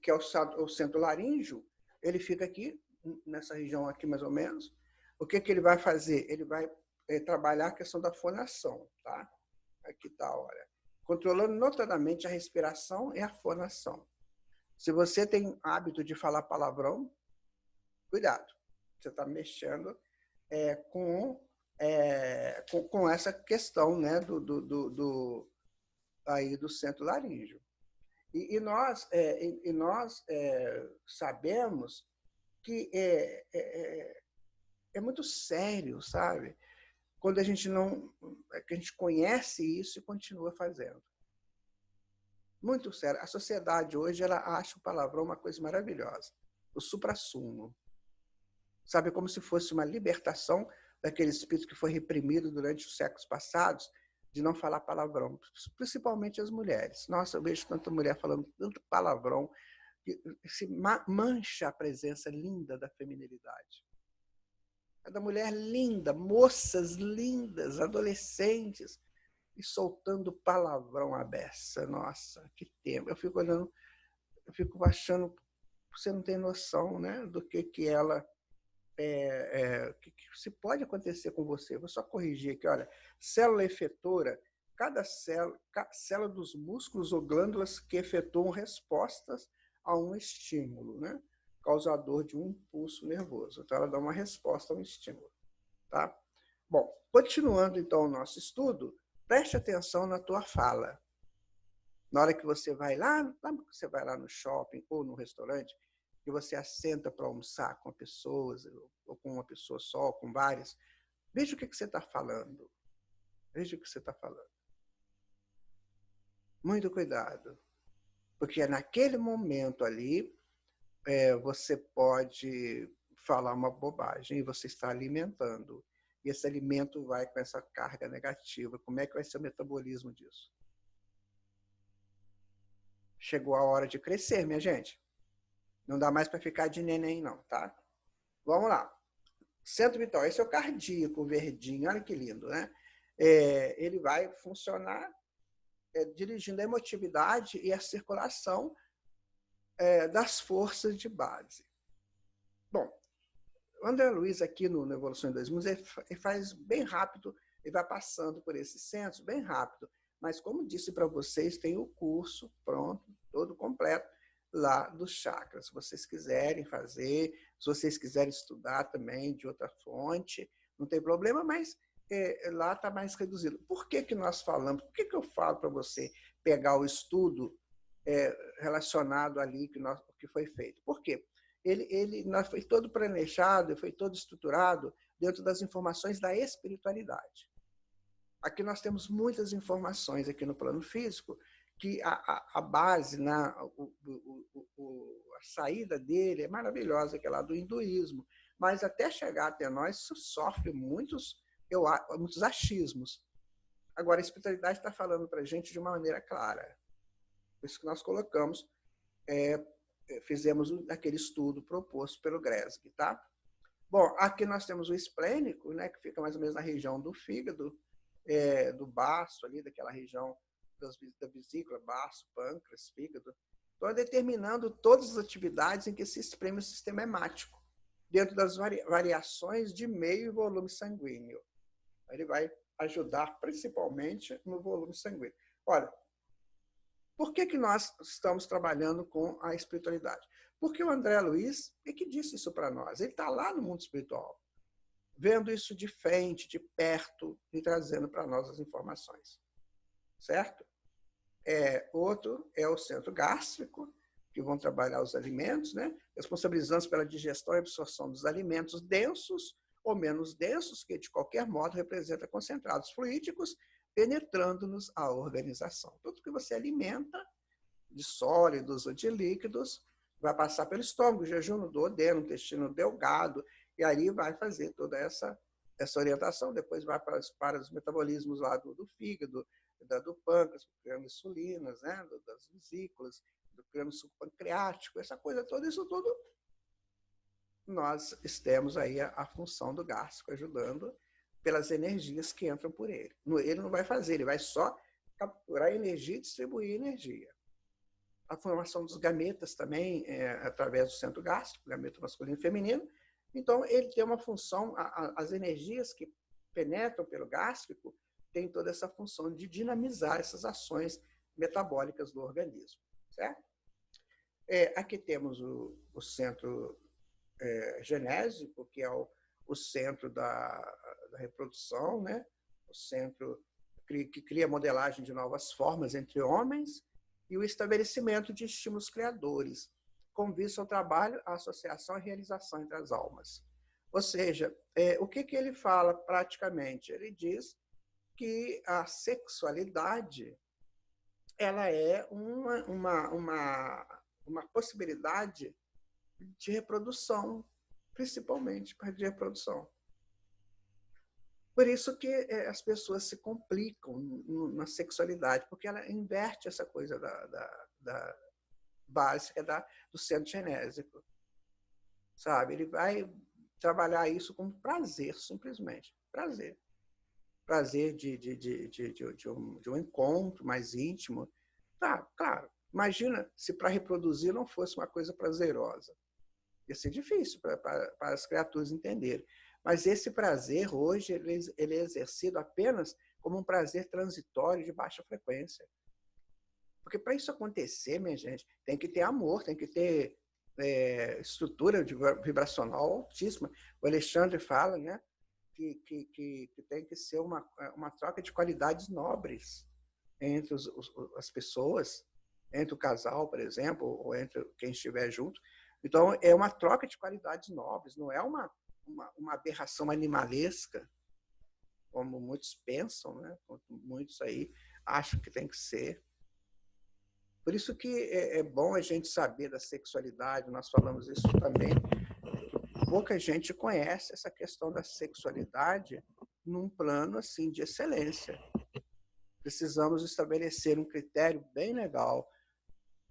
é o centro laríngeo. Ele fica aqui, nessa região aqui mais ou menos. O que ele vai fazer? Ele vai trabalhar a questão da fonação, tá? Aqui está, olha. Controlando notadamente a respiração e a fonação. Se você tem hábito de falar palavrão, cuidado. Você está mexendo com essa questão, né, do centro laríngeo. E nós sabemos que é muito sério, sabe? Quando a gente conhece isso e continua fazendo. Muito sério. A sociedade hoje ela acha o palavrão uma coisa maravilhosa. O suprassumo. Sabe, como se fosse uma libertação daquele espírito que foi reprimido durante os séculos passados de não falar palavrão, principalmente as mulheres. Nossa, eu vejo tanta mulher falando tanto palavrão que se mancha a presença linda da feminilidade. É da mulher linda, moças lindas, adolescentes, e soltando palavrão à beça. Nossa, que tempo. Eu fico olhando, eu fico achando, você não tem noção, né, do que ela... que se pode acontecer com você. Vou só corrigir aqui, olha. Célula efetora, cada célula dos músculos ou glândulas que efetuam respostas a um estímulo, né? Causador de um impulso nervoso. Então, ela dá uma resposta a um estímulo. Tá? Bom, continuando então o nosso estudo, preste atenção na tua fala. Na hora que você vai lá no shopping ou no restaurante, que você assenta para almoçar com pessoas, ou com uma pessoa só, ou com várias, veja o que você está falando. Veja o que você está falando. Muito cuidado. Porque naquele momento ali, você pode falar uma bobagem e você está alimentando. E esse alimento vai com essa carga negativa. Como é que vai ser o metabolismo disso? Chegou a hora de crescer, minha gente. Não dá mais para ficar de neném, não, tá? Vamos lá. Centro vital, esse é o cardíaco, o verdinho, olha que lindo, né? Ele vai funcionar dirigindo a emotividade e a circulação das forças de base. Bom, o André Luiz aqui no Evolução em 2 Mundos, ele faz bem rápido, ele vai passando por esses centros bem rápido. Mas, como disse para vocês, tem o curso pronto, todo completo, lá dos chakras. Se vocês quiserem fazer, se vocês quiserem estudar também de outra fonte, não tem problema, mas lá está mais reduzido. Por que nós falamos? Por que eu falo para você pegar o estudo relacionado ali que foi feito? Por quê? Ele foi todo planejado, foi todo estruturado dentro das informações da espiritualidade. Aqui nós temos muitas informações aqui no plano físico, que a base, a saída dele é maravilhosa, que é lá do hinduísmo, mas até chegar até nós sofre muitos achismos. Agora, a espiritualidade está falando para a gente de uma maneira clara. Por isso que nós colocamos, fizemos aquele estudo proposto pelo Gresg, tá? Bom, aqui nós temos o esplênico, né, que fica mais ou menos na região do fígado, do baço, ali, daquela região da vesícula, baço, pâncreas, fígado. Então, determinando todas as atividades em que se exprime o sistema hemático, dentro das variações de meio e volume sanguíneo. Ele vai ajudar principalmente no volume sanguíneo. Olha, por que nós estamos trabalhando com a espiritualidade? Porque o André Luiz é que disse isso para nós. Ele está lá no mundo espiritual, vendo isso de frente, de perto, e trazendo para nós as informações. Certo? Outro é o centro gástrico, que vão trabalhar os alimentos, né? Responsabilizando pela digestão e absorção dos alimentos densos ou menos densos, que de qualquer modo representa concentrados fluídicos, penetrando-nos a organização. Tudo que você alimenta, de sólidos ou de líquidos, vai passar pelo estômago, jejum no duodeno, intestino delgado, e aí vai fazer toda essa orientação. Depois vai para os metabolismos lá do fígado, do pâncreas, criando insulinas, né, das vesículas, do crânio subpancreático, essa coisa toda, isso tudo, nós temos aí a função do gástrico ajudando pelas energias que entram por ele. Ele não vai fazer, ele vai só capturar energia e distribuir energia. A formação dos gametas também através do centro gástrico, gameta masculino e feminino. Então, ele tem uma função, as energias que penetram pelo gástrico têm toda essa função de dinamizar essas ações metabólicas do organismo, certo? Aqui temos o centro genésico, que é o centro da reprodução, né? O centro que cria modelagem de novas formas entre homens, e o estabelecimento de estímulos criadores, com vista ao trabalho, à associação e realização entre as almas. Ou seja, o que ele fala praticamente? Ele diz que a sexualidade ela é uma possibilidade de reprodução, principalmente para de reprodução. Por isso que as pessoas se complicam na sexualidade, porque ela inverte essa coisa da básica do centro genésico. Sabe? Ele vai trabalhar isso como prazer, simplesmente. Prazer. Prazer de um encontro mais íntimo. Tá, claro. Imagina se para reproduzir não fosse uma coisa prazerosa. Ia ser difícil para as criaturas entenderem. Mas esse prazer, hoje, ele é exercido apenas como um prazer transitório de baixa frequência. Porque para isso acontecer, minha gente, tem que ter amor, tem que ter estrutura vibracional altíssima. O Alexandre fala, né, que tem que ser uma troca de qualidades nobres. entre as pessoas, entre o casal, por exemplo, ou entre quem estiver junto. Então, é uma troca de qualidades nobres, não é uma aberração animalesca, como muitos pensam, né? Como muitos aí acham que tem que ser. Por isso que é bom a gente saber da sexualidade, nós falamos isso também, pouca gente conhece essa questão da sexualidade num plano assim de excelência. Precisamos estabelecer um critério bem legal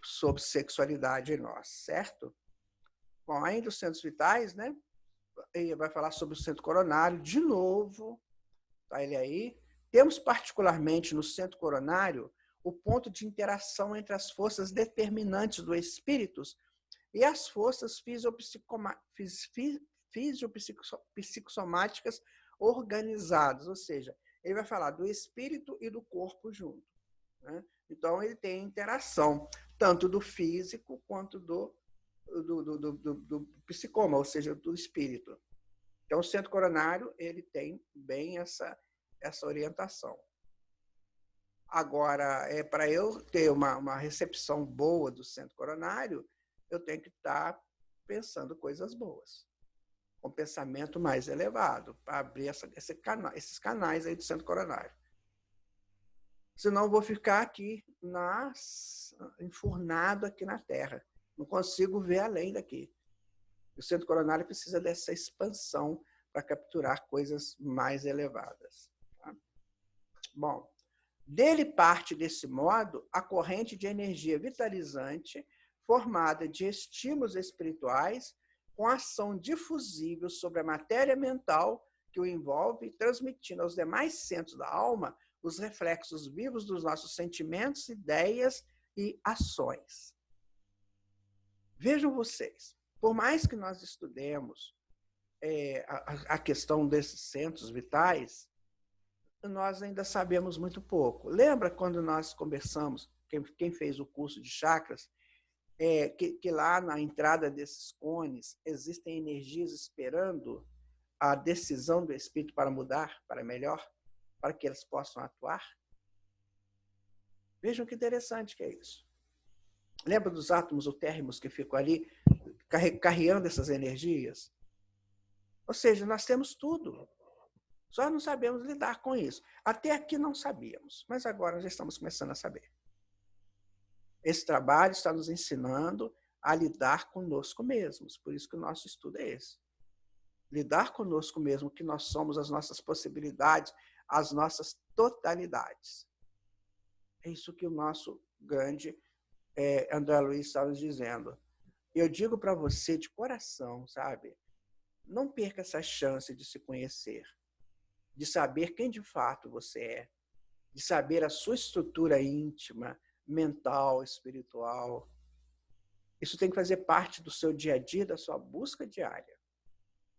sobre sexualidade em nós, certo? Bom, ainda os centros vitais, né? Ele vai falar sobre o centro coronário de novo, tá ele aí. Temos particularmente no centro coronário o ponto de interação entre as forças determinantes do espírito e as forças fisiopsicossomáticas organizadas, ou seja, ele vai falar do espírito e do corpo junto, né? Então, ele tem interação tanto do físico quanto do psicoma, ou seja, do espírito. Então, o centro coronário ele tem bem essa orientação. Agora, para eu ter uma recepção boa do centro coronário, eu tenho que estar pensando coisas boas, com pensamento mais elevado, para abrir esses canais aí do centro coronário. Senão, eu vou ficar aqui enfurnado aqui na Terra. Não consigo ver além daqui. O centro coronário precisa dessa expansão para capturar coisas mais elevadas. Tá? Bom, dele parte, desse modo, a corrente de energia vitalizante formada de estímulos espirituais com ação difusível sobre a matéria mental que o envolve, transmitindo aos demais centros da alma os reflexos vivos dos nossos sentimentos, ideias e ações. Vejam vocês, por mais que nós estudemos a questão desses centros vitais, nós ainda sabemos muito pouco. Lembra quando nós conversamos, quem fez o curso de chakras, que lá na entrada desses cones existem energias esperando a decisão do espírito para mudar, para melhor, para que eles possam atuar? Vejam que interessante que é isso. Lembra dos átomos utérrimos que ficam ali carregando essas energias? Ou seja, nós temos tudo. Só não sabemos lidar com isso. Até aqui não sabíamos, mas agora já estamos começando a saber. Esse trabalho está nos ensinando a lidar conosco mesmos. Por isso que o nosso estudo é esse. Lidar conosco mesmo, que nós somos, as nossas possibilidades, as nossas totalidades. É isso que o nosso grande André Luiz está nos dizendo. Eu digo para você de coração, sabe? Não perca essa chance de se conhecer, de saber quem de fato você é, de saber a sua estrutura íntima, mental, espiritual. Isso tem que fazer parte do seu dia a dia, da sua busca diária.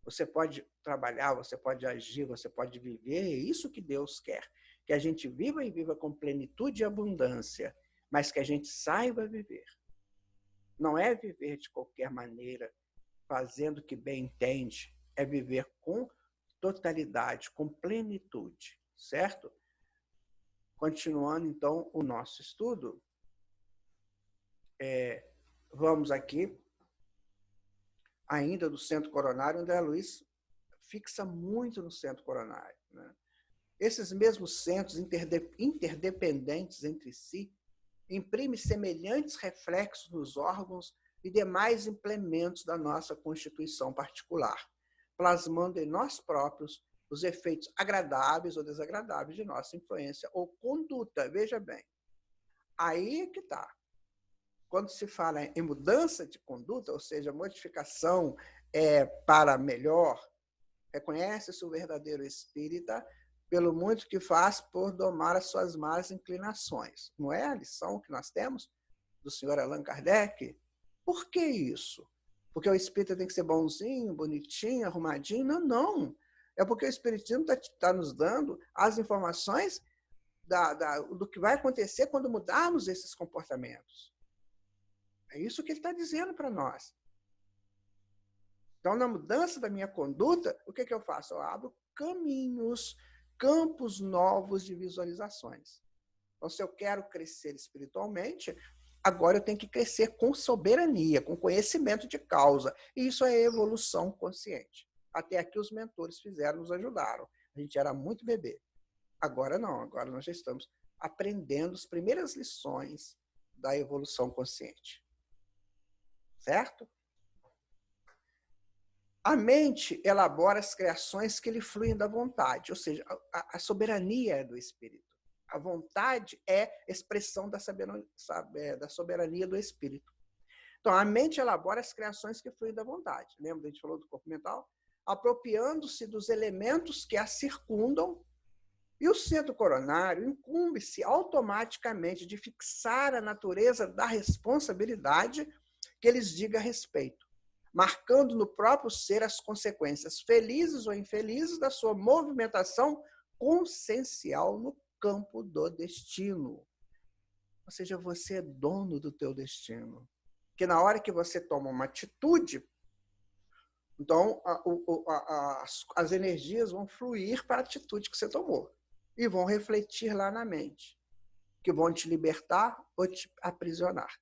Você pode trabalhar, você pode agir, você pode viver, é isso que Deus quer. Que a gente viva e viva com plenitude e abundância, mas que a gente saiba viver. Não é viver de qualquer maneira, fazendo o que bem entende, é viver com totalidade, com plenitude, certo? Continuando, então, o nosso estudo, vamos aqui, ainda do centro coronário, André Luiz fixa muito no centro coronário, né? Esses mesmos centros interdependentes entre si imprimem semelhantes reflexos nos órgãos e demais implementos da nossa constituição particular, plasmando em nós próprios os efeitos agradáveis ou desagradáveis de nossa influência ou conduta. Veja bem, aí é que está. Quando se fala em mudança de conduta, ou seja, modificação para melhor, reconhece-se o verdadeiro espírita pelo muito que faz por domar as suas más inclinações. Não é a lição que nós temos do senhor Allan Kardec? Por que isso? Porque o espírita tem que ser bonzinho, bonitinho, arrumadinho? Não, não. É porque o espiritismo está nos dando as informações do que vai acontecer quando mudarmos esses comportamentos. É isso que ele está dizendo para nós. Então, na mudança da minha conduta, o que eu faço? Eu abro caminhos, campos novos de visualizações. Então, se eu quero crescer espiritualmente, agora eu tenho que crescer com soberania, com conhecimento de causa. E isso é evolução consciente. Até aqui os mentores fizeram, nos ajudaram. A gente era muito bebê. Agora não, agora nós já estamos aprendendo as primeiras lições da evolução consciente. Certo? A mente elabora as criações que lhe fluem da vontade, ou seja, a soberania é do espírito. A vontade é expressão da soberania do espírito. Então, a mente elabora as criações que fluem da vontade. Lembra que a gente falou do corpo mental? Apropriando-se dos elementos que a circundam, e o centro coronário incumbe-se automaticamente de fixar a natureza da responsabilidade que lhes diga respeito, marcando no próprio ser as consequências, felizes ou infelizes, da sua movimentação consciencial no campo do destino. Ou seja, você é dono do teu destino. Que na hora que você toma uma atitude, então as energias vão fluir para a atitude que você tomou e vão refletir lá na mente, que vão te libertar ou te aprisionar.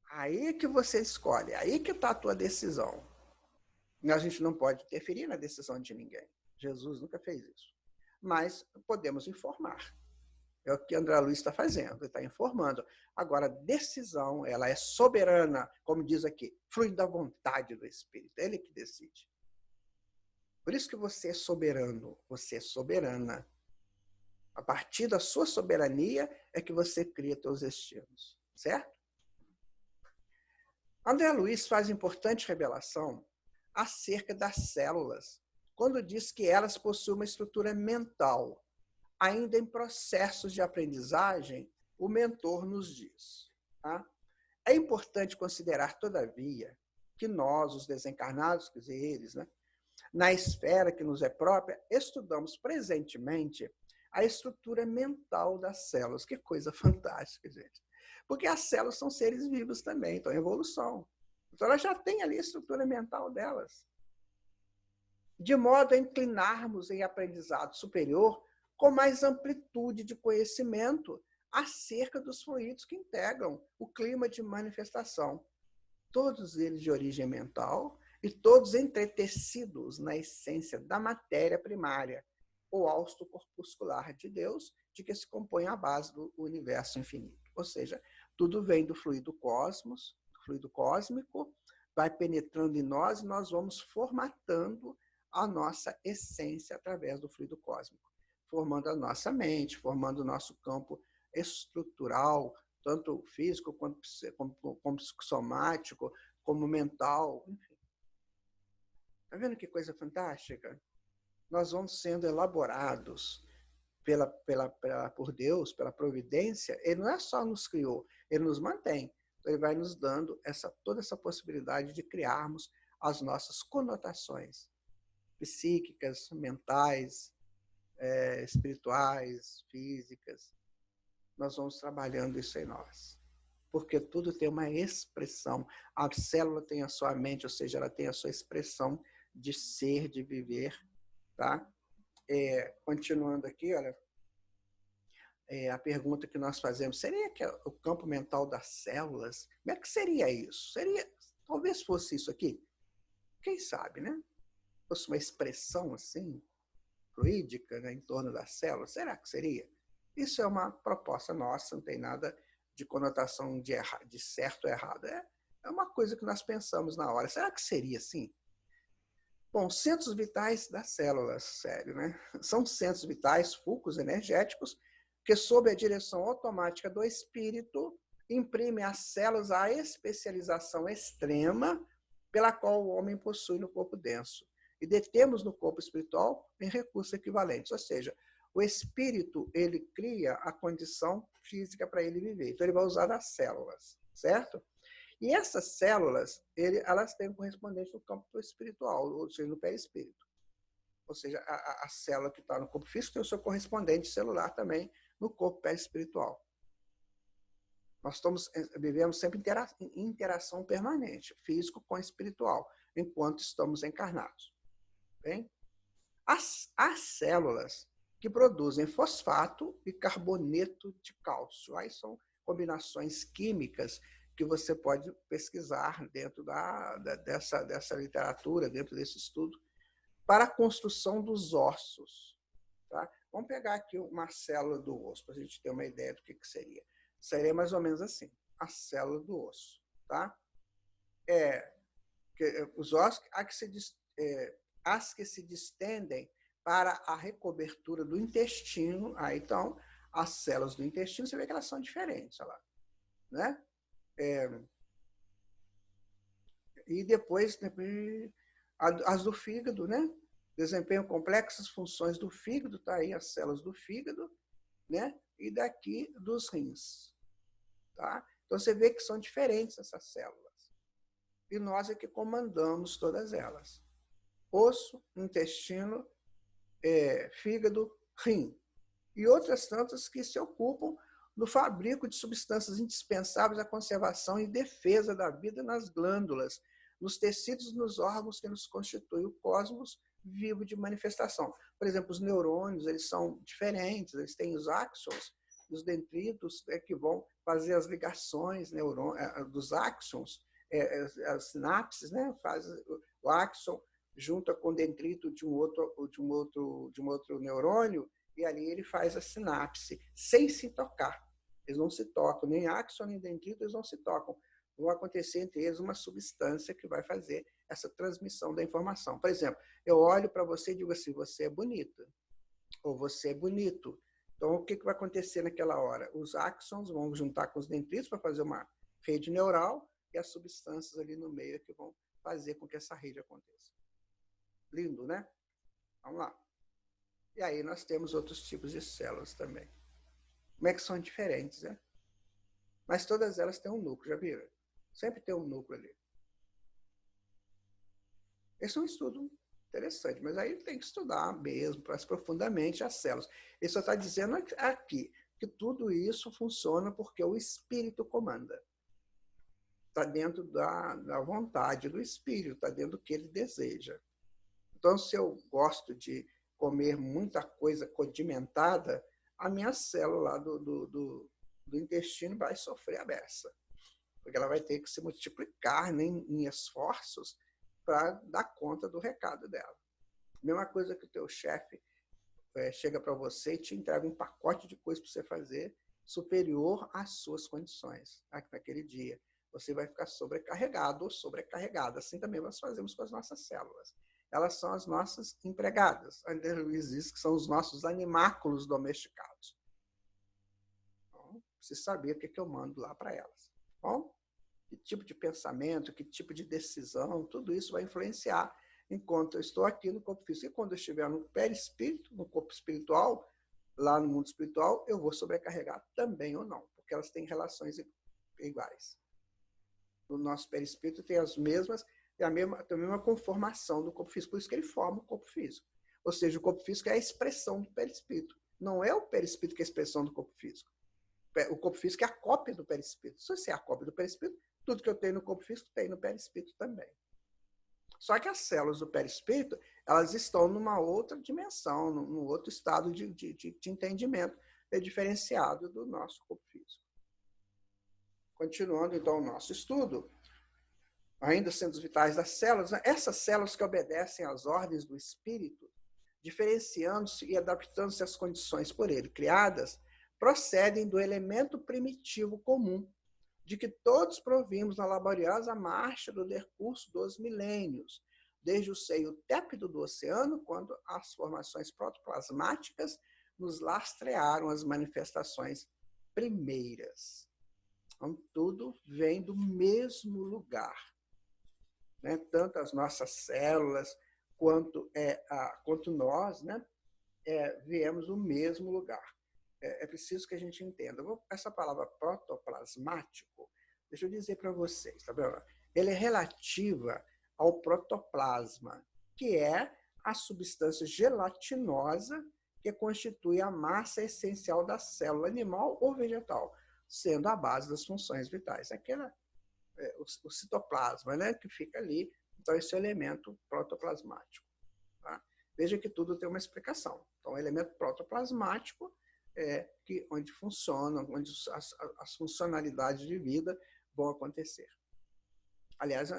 Aí que você escolhe, aí que está a tua decisão. A gente não pode interferir na decisão de ninguém. Jesus nunca fez isso. Mas podemos informar. É o que André Luiz está fazendo, ele está informando. Agora, a decisão, ela é soberana, como diz aqui, flui da vontade do Espírito, é ele que decide. Por isso que você é soberano, você é soberana. A partir da sua soberania é que você cria seus destinos, certo? André Luiz faz importante revelação acerca das células, quando diz que elas possuem uma estrutura mental. Ainda em processos de aprendizagem, o mentor nos diz. Tá? É importante considerar, todavia, que nós, os desencarnados, quer dizer, eles, né, na esfera que nos é própria, estudamos presentemente a estrutura mental das células. Que coisa fantástica, gente. Porque as células são seres vivos também, estão em evolução. Então, elas já têm ali a estrutura mental delas. De modo a inclinarmos em aprendizado superior com mais amplitude de conhecimento acerca dos fluidos que integram o clima de manifestação. Todos eles de origem mental e todos entretecidos na essência da matéria primária, o hausto corpuscular de Deus, de que se compõe a base do universo infinito. Ou seja, tudo vem do fluido cosmos, do fluido cósmico, vai penetrando em nós e nós vamos formatando a nossa essência através do fluido cósmico, formando a nossa mente, formando o nosso campo estrutural, tanto físico como psicossomático, como mental, enfim. Está vendo que coisa fantástica? Nós vamos sendo elaborados por Deus, pela providência. Ele não é só nos criou, ele nos mantém. Então, ele vai nos dando toda essa possibilidade de criarmos as nossas conotações psíquicas, mentais, espirituais, físicas. Nós vamos trabalhando isso em nós. Porque tudo tem uma expressão. A célula tem a sua mente, ou seja, ela tem a sua expressão de ser, de viver. Tá? Continuando aqui, olha, a pergunta que nós fazemos, seria que o campo mental das células, como é que seria isso? Talvez fosse isso aqui. Quem sabe, né? Fosse uma expressão assim, fluídica, né, em torno das células, será que seria? Isso é uma proposta nossa, não tem nada de conotação de certo ou errado. É uma coisa que nós pensamos na hora. Será que seria assim? Bom, centros vitais das células, sério, né? São centros vitais, fulcros energéticos, que, sob a direção automática do espírito, imprimem às células a especialização extrema pela qual o homem possui no corpo denso. E detemos no corpo espiritual em recursos equivalentes. Ou seja, o espírito, ele cria a condição física para ele viver. Então, ele vai usar as células, certo? E essas células, elas têm um correspondente no campo espiritual, ou seja, no perispírito. Ou seja, a célula que está no corpo físico tem o seu correspondente celular também no corpo perispiritual. Nós vivemos sempre em interação permanente, físico com espiritual, enquanto estamos encarnados. Bem? As células que produzem fosfato e carboneto de cálcio. Aí são combinações químicas que você pode pesquisar dentro dessa literatura, dentro desse estudo, para a construção dos ossos. Tá? Vamos pegar aqui uma célula do osso, para a gente ter uma ideia do que seria. Seria mais ou menos assim, a célula do osso. Tá? Os ossos, as que se distendem para a recobertura do intestino. Então, as células do intestino, você vê que elas são diferentes. Olha lá, né? E depois as do fígado, né? Desempenham complexas funções do fígado, tá aí as células do fígado, né? E daqui dos rins, tá? Então você vê que são diferentes essas células. E nós é que comandamos todas elas. Osso, intestino, fígado, rim. E outras tantas que se ocupam do fabrico de substâncias indispensáveis à conservação e defesa da vida nas glândulas, nos tecidos e nos órgãos que nos constituem o cosmos vivo de manifestação. Por exemplo, os neurônios, eles são diferentes, eles têm os áxons, os dendritos que vão fazer as ligações dos áxons, as sinapses, né? Faz o áxon junta com o dendrito de um outro neurônio, e ali ele faz a sinapse, sem se tocar. Eles não se tocam, nem áxon, nem dendrito, eles não se tocam. Vão acontecer entre eles uma substância que vai fazer essa transmissão da informação. Por exemplo, eu olho para você e digo assim, você é bonita, ou você é bonito. Então, o que vai acontecer naquela hora? Os áxons vão juntar com os dendritos para fazer uma rede neural, e as substâncias ali no meio que vão fazer com que essa rede aconteça. Lindo, né? Vamos lá. E aí nós temos outros tipos de células também. Como é que são diferentes, né? Mas todas elas têm um núcleo, já viram? Sempre tem um núcleo ali. Esse é um estudo interessante, mas aí tem que estudar mesmo, mais profundamente as células. Ele só está dizendo aqui que tudo isso funciona porque o espírito comanda. Está dentro da vontade do espírito, está dentro do que ele deseja. Então, se eu gosto de comer muita coisa condimentada, a minha célula lá do intestino vai sofrer a beça, porque ela vai ter que se multiplicar em esforços para dar conta do recado dela. Mesma coisa que o teu chefe chega para você e te entrega um pacote de coisas para você fazer superior às suas condições naquele dia. Você vai ficar sobrecarregado ou sobrecarregada. Assim também nós fazemos com as nossas células. Elas são as nossas empregadas. André Luiz diz que são os nossos animáculos domesticados. Então, preciso saber o que eu mando lá para elas. Bom, que tipo de pensamento, que tipo de decisão, tudo isso vai influenciar enquanto eu estou aqui no corpo físico. E quando eu estiver no perispírito, no corpo espiritual, lá no mundo espiritual, eu vou sobrecarregar também ou não, porque elas têm relações iguais. O nosso perispírito tem as mesmas, tem a mesma conformação do corpo físico, por isso que ele forma o corpo físico. Ou seja, o corpo físico é a expressão do perispírito. Não é o perispírito que é a expressão do corpo físico. O corpo físico é a cópia do perispírito. Se você é a cópia do perispírito, tudo que eu tenho no corpo físico tem no perispírito também. Só que as células do perispírito, elas estão numa outra dimensão, num outro estado de entendimento diferenciado do nosso corpo físico. Continuando, então, o nosso estudo, ainda sendo os vitais das células, essas células que obedecem às ordens do espírito, diferenciando-se e adaptando-se às condições por ele criadas, procedem do elemento primitivo comum, de que todos provimos na laboriosa marcha do decurso dos milênios, desde o seio tépido do oceano, quando as formações protoplasmáticas nos lastrearam as manifestações primeiras. Então, tudo vem do mesmo lugar. Né? Tanto as nossas células quanto nós, né? Viemos do mesmo lugar. É preciso que a gente entenda. Essa palavra protoplasmático, deixa eu dizer para vocês, tá vendo? Ela é relativa ao protoplasma, que é a substância gelatinosa que constitui a massa essencial da célula animal ou vegetal, sendo a base das funções vitais. O citoplasma, né, que fica ali, então esse é o elemento protoplasmático. Tá? Veja que tudo tem uma explicação. Então, o elemento protoplasmático é que onde funciona, onde as funcionalidades de vida vão acontecer. Aliás,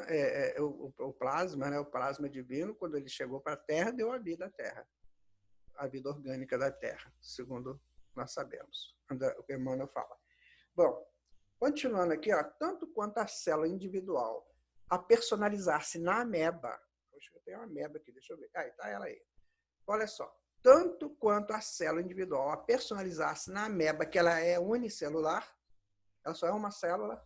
o plasma, né, o plasma divino, quando ele chegou para a Terra, deu a vida à Terra, a vida orgânica da Terra, segundo nós sabemos, o que Emmanuel fala. Bom, continuando aqui, ó, tanto quanto a célula individual a personalizar-se na ameba, acho que eu tenho uma ameba aqui, deixa eu ver, aí, tá ela aí. Olha só, tanto quanto a célula individual a personalizar-se na ameba, que ela é unicelular, ela só é uma célula,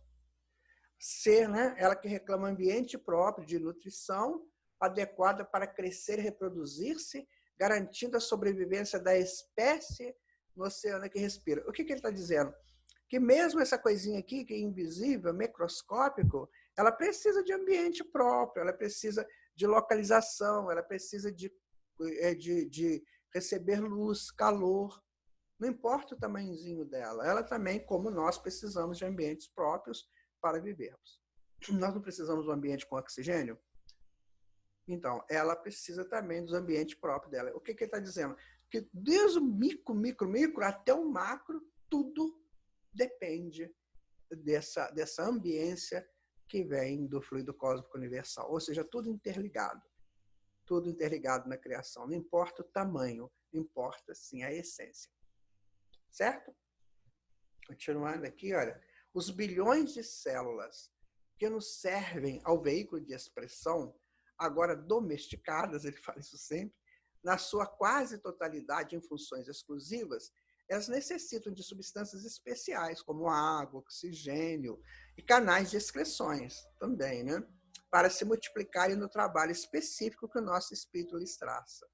ser, né, ela que reclama ambiente próprio de nutrição adequada para crescer e reproduzir-se, garantindo a sobrevivência da espécie no oceano que respira. O que ele está dizendo? Que mesmo essa coisinha aqui, que é invisível, microscópico, ela precisa de ambiente próprio, ela precisa de localização, ela precisa de receber luz, calor. Não importa o tamanhozinho dela, ela também, como nós, precisamos de ambientes próprios para vivermos. Nós não precisamos de um ambiente com oxigênio? Então, ela precisa também dos ambientes próprios dela. O que ele está dizendo? Que desde o micro até o macro, tudo depende dessa ambiência que vem do fluido cósmico universal. Ou seja, tudo interligado. Tudo interligado na criação. Não importa o tamanho, importa sim a essência. Certo? Continuando aqui, olha. Os bilhões de células que nos servem ao veículo de expressão, agora domesticadas, ele fala isso sempre, na sua quase totalidade em funções exclusivas, elas necessitam de substâncias especiais, como água, oxigênio e canais de excreções também, né? Para se multiplicarem no trabalho específico que o nosso espírito lhes traça.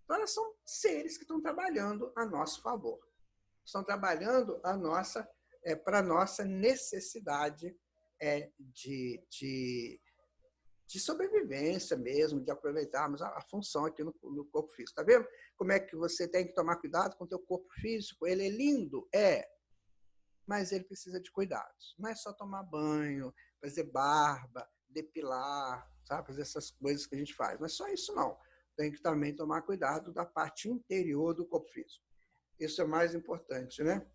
Então, elas são seres que estão trabalhando a nosso favor. Estão trabalhando para a nossa necessidade de sobrevivência mesmo, de aproveitarmos a função aqui no corpo físico. Está vendo como é que você tem que tomar cuidado com o teu corpo físico? Ele é lindo? É, mas ele precisa de cuidados. Não é só tomar banho, fazer barba, depilar, sabe? Fazer essas coisas que a gente faz. Não é só isso, não. Tem que também tomar cuidado da parte interior do corpo físico. Isso é mais importante, né?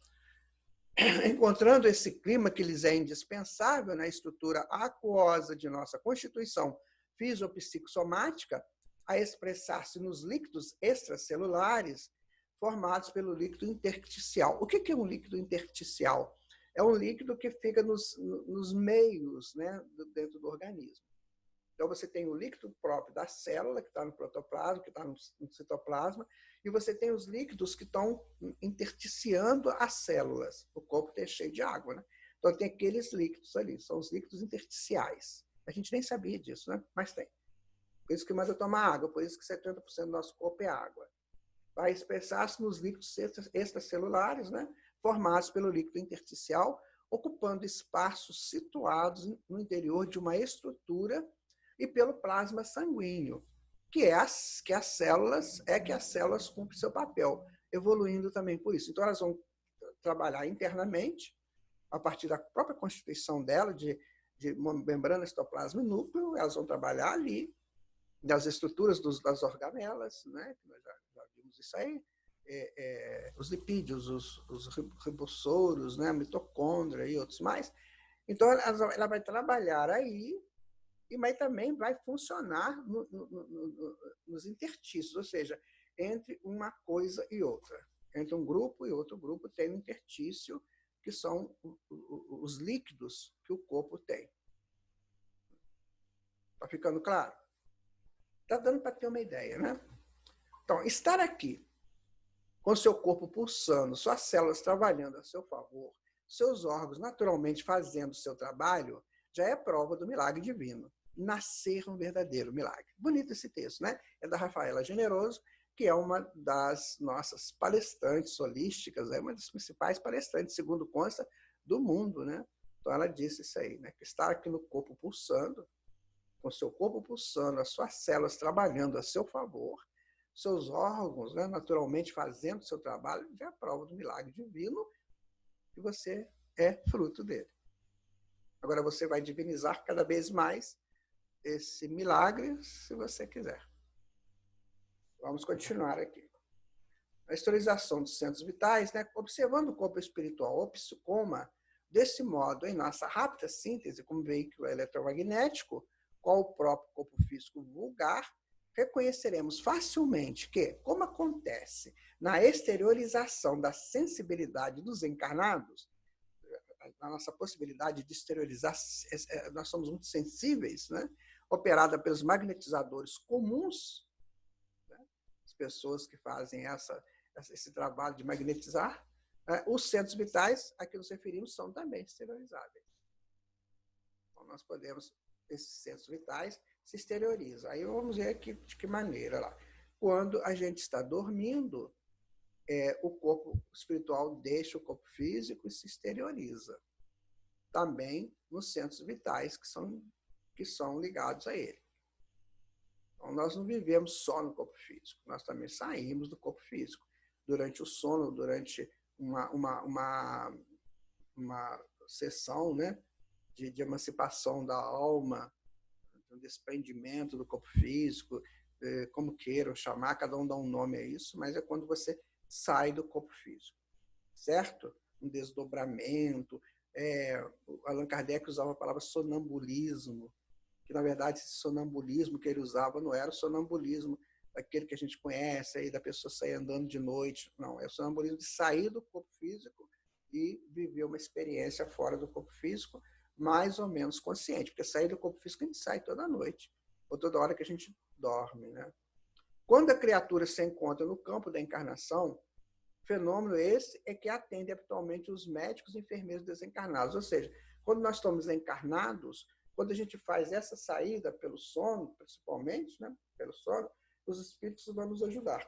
Encontrando esse clima que lhes é indispensável na estrutura aquosa de nossa constituição fisiopsicossomática, a expressar-se nos líquidos extracelulares formados pelo líquido intersticial. O que é um líquido intersticial? É um líquido que fica nos meios, né, dentro do organismo. Então, você tem o líquido próprio da célula, que está no protoplasma, que está no citoplasma, e você tem os líquidos que estão intersticiando as células. O corpo é cheio de água, né? Então, tem aqueles líquidos ali, são os líquidos intersticiais. A gente nem sabia disso, né? Mas tem. Por isso que manda tomar água, por isso que 70% do nosso corpo é água. Vai expressar-se nos líquidos extracelulares, né? Formados pelo líquido intersticial, ocupando espaços situados no interior de uma estrutura e pelo plasma sanguíneo, que as células cumprem seu papel, evoluindo também por isso. Então, elas vão trabalhar internamente, a partir da própria constituição dela, de membrana, citoplasma e núcleo, elas vão trabalhar ali, das estruturas das organelas, né? Nós já vimos isso aí, os lipídios, os ribossoros, né? A mitocôndria e outros mais. Então, ela vai trabalhar aí, mas também vai funcionar nos interstícios, ou seja, entre uma coisa e outra. Entre um grupo e outro grupo tem um interstício, que são os líquidos que o corpo tem. Está ficando claro? Está dando para ter uma ideia, né? Então, estar aqui, com seu corpo pulsando, suas células trabalhando a seu favor, seus órgãos naturalmente fazendo o seu trabalho, já é prova do milagre divino. Nascer um verdadeiro milagre. Bonito esse texto, né? É da Rafaela Generoso, que é uma das nossas palestrantes holísticas, é uma das principais palestrantes, segundo consta, do mundo, né? Então ela disse isso aí, né? Que estar aqui no corpo pulsando, com seu corpo pulsando, as suas células trabalhando a seu favor, seus órgãos, né, naturalmente fazendo o seu trabalho, já é a prova do milagre divino que você é fruto dele. Agora você vai divinizar cada vez mais esse milagre, se você quiser. Vamos continuar aqui. A esterilização dos centros vitais, né? Observando o corpo espiritual ou psicoma, desse modo, em nossa rápida síntese como veículo eletromagnético, com o próprio corpo físico vulgar, reconheceremos facilmente que, como acontece na exteriorização da sensibilidade dos encarnados, a nossa possibilidade de exteriorizar, nós somos muito sensíveis, né? Operada pelos magnetizadores comuns, né? As pessoas que fazem esse trabalho de magnetizar, né? Os centros vitais a que nos referimos são também exteriorizáveis. Então, nós podemos, esses centros vitais se exteriorizam. Aí vamos ver aqui de que maneira lá. Quando a gente está dormindo, o corpo espiritual deixa o corpo físico e se exterioriza. Também nos centros vitais que são ligados a ele. Então, nós não vivemos só no corpo físico, nós também saímos do corpo físico. Durante o sono, durante uma sessão, né, de emancipação da alma, do desprendimento do corpo físico, como queiram chamar, cada um dá um nome a isso, mas é quando você sai do corpo físico, certo? Um desdobramento. Allan Kardec usava a palavra sonambulismo, que na verdade esse sonambulismo que ele usava não era o sonambulismo aquele que a gente conhece aí, da pessoa sair andando de noite, não, é o sonambulismo de sair do corpo físico e viver uma experiência fora do corpo físico, mais ou menos consciente, porque sair do corpo físico a gente sai toda noite, ou toda hora que a gente dorme, né? Quando a criatura se encontra no campo da encarnação, fenômeno esse é que atende habitualmente os médicos e enfermeiros desencarnados. Ou seja, quando nós estamos encarnados, quando a gente faz essa saída pelo sono, principalmente, né, pelo sono, os espíritos vão nos ajudar.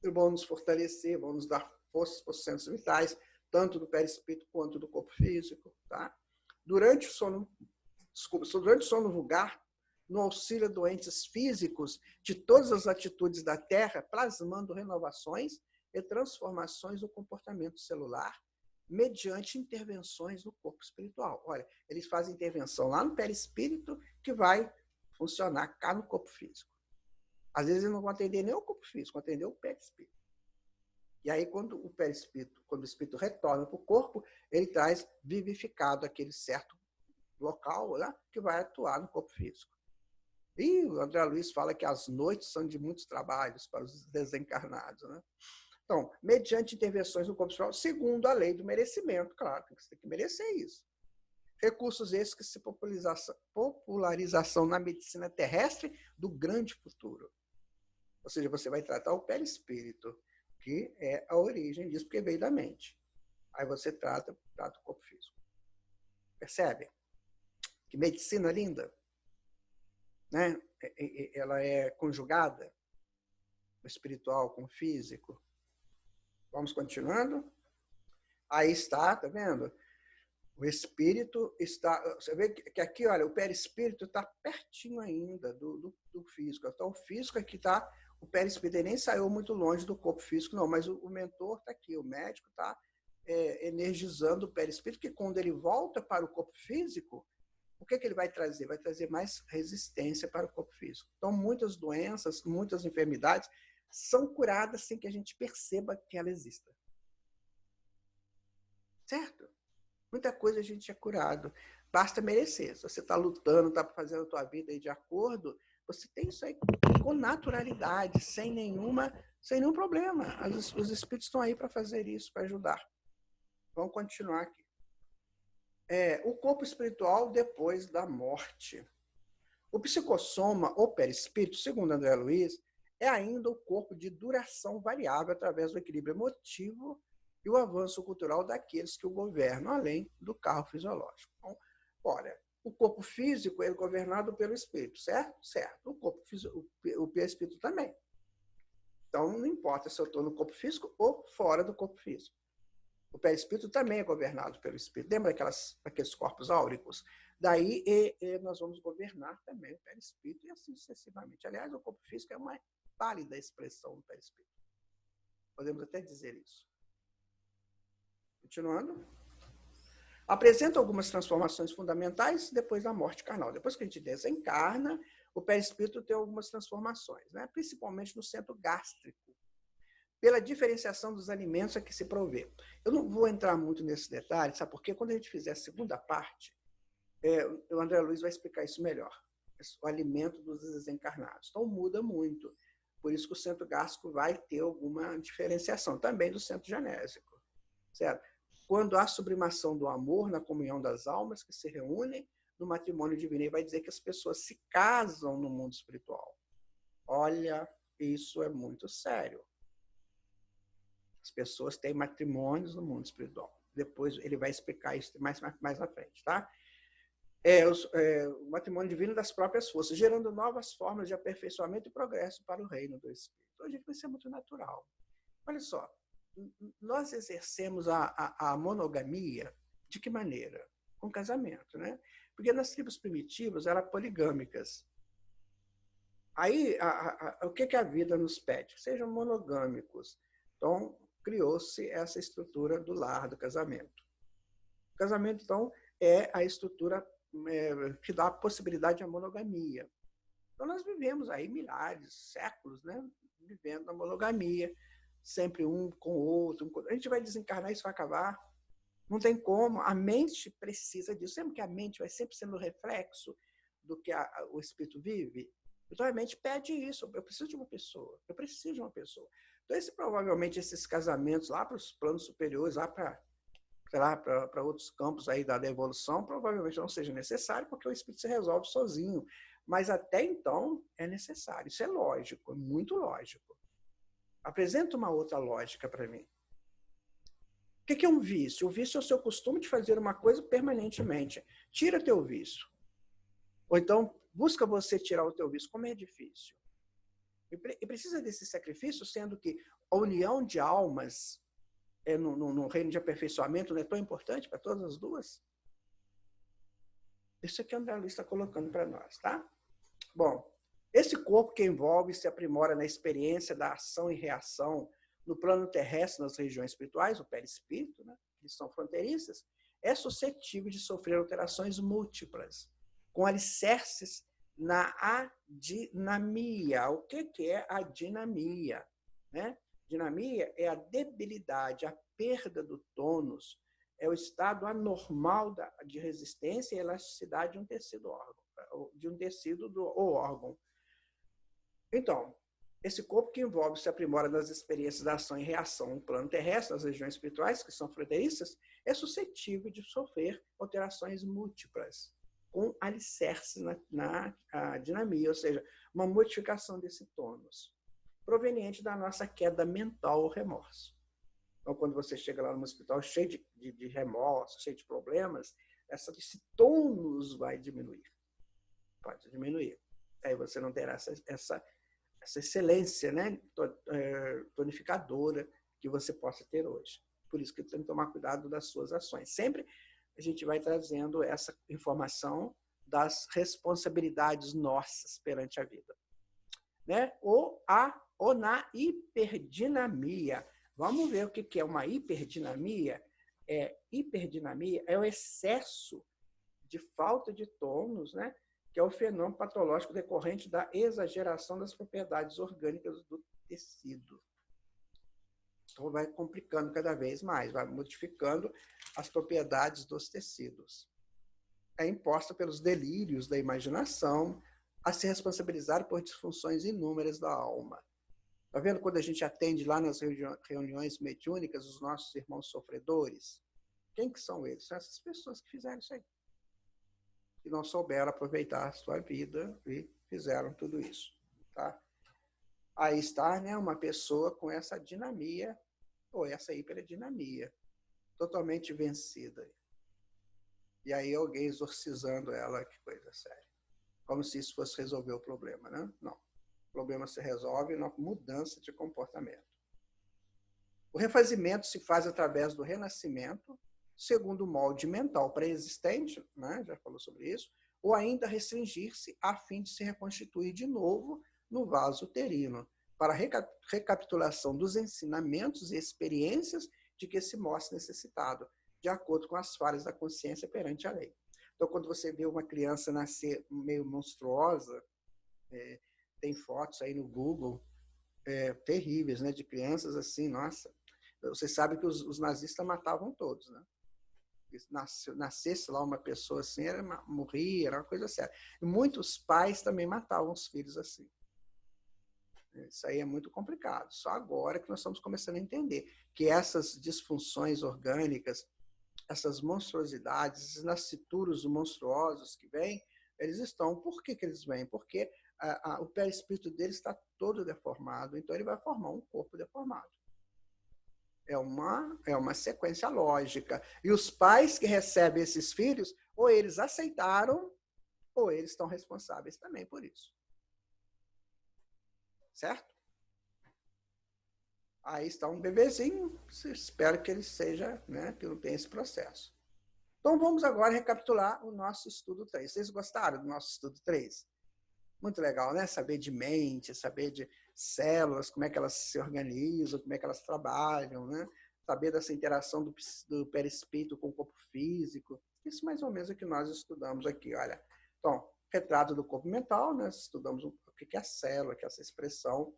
E vão nos fortalecer, vão nos dar forças para os centros vitais, tanto do perispírito quanto do corpo físico. Tá? Durante o sono vulgar, no auxílio a doentes físicos de todas as latitudes da Terra, plasmando renovações e transformações no comportamento celular, mediante intervenções no corpo espiritual. Olha, eles fazem intervenção lá no perispírito que vai funcionar cá no corpo físico. Às vezes eles não vão atender nem o corpo físico, vão atender o perispírito. E aí, quando o espírito retorna para o corpo, ele traz vivificado aquele certo local, né, que vai atuar no corpo físico. E o André Luiz fala que as noites são de muitos trabalhos para os desencarnados, né? Então, mediante intervenções no corpo espiritual, segundo a lei do merecimento, claro, você tem que merecer isso. Recursos esses que se popularização na medicina terrestre do grande futuro. Ou seja, você vai tratar o perispírito, que é a origem disso, porque veio da mente. Aí você trata o corpo físico. Percebe? Que medicina linda. Né? Ela é conjugada, o espiritual com o físico. Vamos continuando? Aí está, tá vendo? O espírito está... Você vê que aqui, olha, o perispírito está pertinho ainda do físico. Então, o físico aqui está... O perispírito nem saiu muito longe do corpo físico, não, mas o mentor está aqui, o médico está energizando o perispírito, que quando ele volta para o corpo físico, o que ele vai trazer? Vai trazer mais resistência para o corpo físico. Então, muitas doenças, muitas enfermidades são curadas sem que a gente perceba que ela exista. Certo? Muita coisa a gente é curado. Basta merecer. Se você está lutando, está fazendo a tua vida aí de acordo, você tem isso aí com naturalidade, sem nenhum problema. Os espíritos estão aí para fazer isso, para ajudar. Vamos continuar aqui. O corpo espiritual depois da morte. O psicossoma ou perispírito, segundo André Luiz, é ainda o corpo de duração variável através do equilíbrio emotivo e o avanço cultural daqueles que o governam, além do carro fisiológico. Então, olha, o corpo físico é governado pelo espírito, certo? Certo. O perispírito também. Então, não importa se eu estou no corpo físico ou fora do corpo físico. O perispírito também é governado pelo espírito. Lembra aqueles corpos áuricos? Daí nós vamos governar também o perispírito e assim sucessivamente. Aliás, o corpo físico é uma pálida expressão do perispírito. Podemos até dizer isso. Continuando. Apresenta algumas transformações fundamentais depois da morte carnal. Depois que a gente desencarna, o perispírito tem algumas transformações, né? Principalmente no centro gástrico, pela diferenciação dos alimentos a que se provê. Eu não vou entrar muito nesse detalhe, sabe por quê? Quando a gente fizer a segunda parte, o André Luiz vai explicar isso melhor. O alimento dos desencarnados. Então, muda muito. Por isso que o centro gástrico vai ter alguma diferenciação, também do centro genésico. Certo? Quando há sublimação do amor na comunhão das almas que se reúnem no matrimônio divino, ele vai dizer que as pessoas se casam no mundo espiritual. Olha, isso é muito sério. As pessoas têm matrimônios no mundo espiritual. Depois ele vai explicar isso mais na frente, tá? O matrimônio divino das próprias forças, gerando novas formas de aperfeiçoamento e progresso para o reino do Espírito. Então, gente, isso é muito natural. Olha só, nós exercemos a monogamia de que maneira? Com casamento, né? Porque nas tribos primitivas eram poligâmicas. Aí, o que a vida nos pede? Sejam monogâmicos. Então, criou-se essa estrutura do lar, do casamento. O casamento, então, é a estrutura que dá a possibilidade à monogamia. Então, nós vivemos aí milhares, séculos, né? Vivendo na monogamia, sempre um com o outro. A gente vai desencarnar, isso vai acabar. Não tem como. A mente precisa disso. Sempre que a mente vai sempre sendo reflexo do que o espírito vive, então a mente pede isso. Eu preciso de uma pessoa. Eu preciso de uma pessoa. Então, provavelmente, esses casamentos lá para os planos superiores, lá para outros campos aí da evolução, provavelmente não seja necessário, porque o espírito se resolve sozinho. Mas até então é necessário. Isso é lógico, é muito lógico. Apresenta uma outra lógica para mim. O que é um vício? O vício é o seu costume de fazer uma coisa permanentemente. Tira teu vício. Ou então, busca você tirar o teu vício. Como é difícil. E precisa desse sacrifício, sendo que a união de almas no reino de aperfeiçoamento não é tão importante para todas as duas? Isso é que o André Luiz está colocando para nós, tá? Bom, esse corpo que envolve e se aprimora na experiência da ação e reação no plano terrestre, nas regiões espirituais, o perispírito, né, que são fronteiriças, é suscetível de sofrer alterações múltiplas, com alicerces na adinamia. O que é a dinamia? Né? Dinamia é a debilidade, a perda do tônus, é o estado anormal de resistência e elasticidade de um tecido ou órgão. Então, esse corpo que envolve se aprimora nas experiências da ação e reação no plano terrestre, nas regiões espirituais, que são fronteiriças, é suscetível de sofrer alterações múltiplas, com alicerce na dinamia, ou seja, uma modificação desse tônus, proveniente da nossa queda mental ou remorso. Então, quando você chega lá no hospital cheio de remorso, cheio de problemas, esse tônus vai diminuir. Pode diminuir. Aí você não terá essa excelência, né, tonificadora que você possa ter hoje. Por isso que tem que tomar cuidado das suas ações. Sempre a gente vai trazendo essa informação das responsabilidades nossas perante a vida. Né? Ou na hiperdinamia. Vamos ver o que é uma hiperdinamia. Hiperdinamia é o excesso de falta de tônus, né? Que é o fenômeno patológico decorrente da exageração das propriedades orgânicas do tecido. Então, vai complicando cada vez mais, vai modificando as propriedades dos tecidos. É imposta pelos delírios da imaginação a se responsabilizar por disfunções inúmeras da alma. Está vendo quando a gente atende lá nas reuniões mediúnicas os nossos irmãos sofredores? Quem que são eles? São essas pessoas que fizeram isso aí. Que não souberam aproveitar a sua vida e fizeram tudo isso. Tá? Aí está, né, uma pessoa com essa dinamia, ou essa hiperdinamia, totalmente vencida. E aí alguém exorcizando ela, que coisa séria. Como se isso fosse resolver o problema, né? Não. O problema se resolve na mudança de comportamento. O refazimento se faz através do renascimento, segundo o molde mental pré-existente, né? Já falou sobre isso, ou ainda restringir-se a fim de se reconstituir de novo no vaso uterino, para recapitulação dos ensinamentos e experiências de que se mostra necessitado, de acordo com as falhas da consciência perante a lei. Então, quando você vê uma criança nascer meio monstruosa, Tem fotos aí no Google terríveis, né, de crianças assim, nossa. Você sabe que os nazistas matavam todos, né? Nascesse lá uma pessoa assim, morria, era uma coisa séria. E muitos pais também matavam os filhos assim. Isso aí é muito complicado. Só agora que nós estamos começando a entender que essas disfunções orgânicas, essas monstruosidades, esses nascituros monstruosos que vêm, eles estão. Por que eles vêm? Porque o perispírito dele está todo deformado, então ele vai formar um corpo deformado. É uma sequência lógica. E os pais que recebem esses filhos, ou eles aceitaram, ou eles estão responsáveis também por isso. Certo? Aí está um bebezinho, espero que ele seja, né, que não tenha esse processo. Então vamos agora recapitular o nosso estudo 3. Vocês gostaram do nosso estudo 3? Muito legal, né? Saber de mente, saber de células, como é que elas se organizam, como é que elas trabalham, né? Saber dessa interação do perispírito com o corpo físico. Isso mais ou menos é o que nós estudamos aqui, olha. Então, retrato do corpo mental, né? Estudamos o que é a célula, que é essa expressão,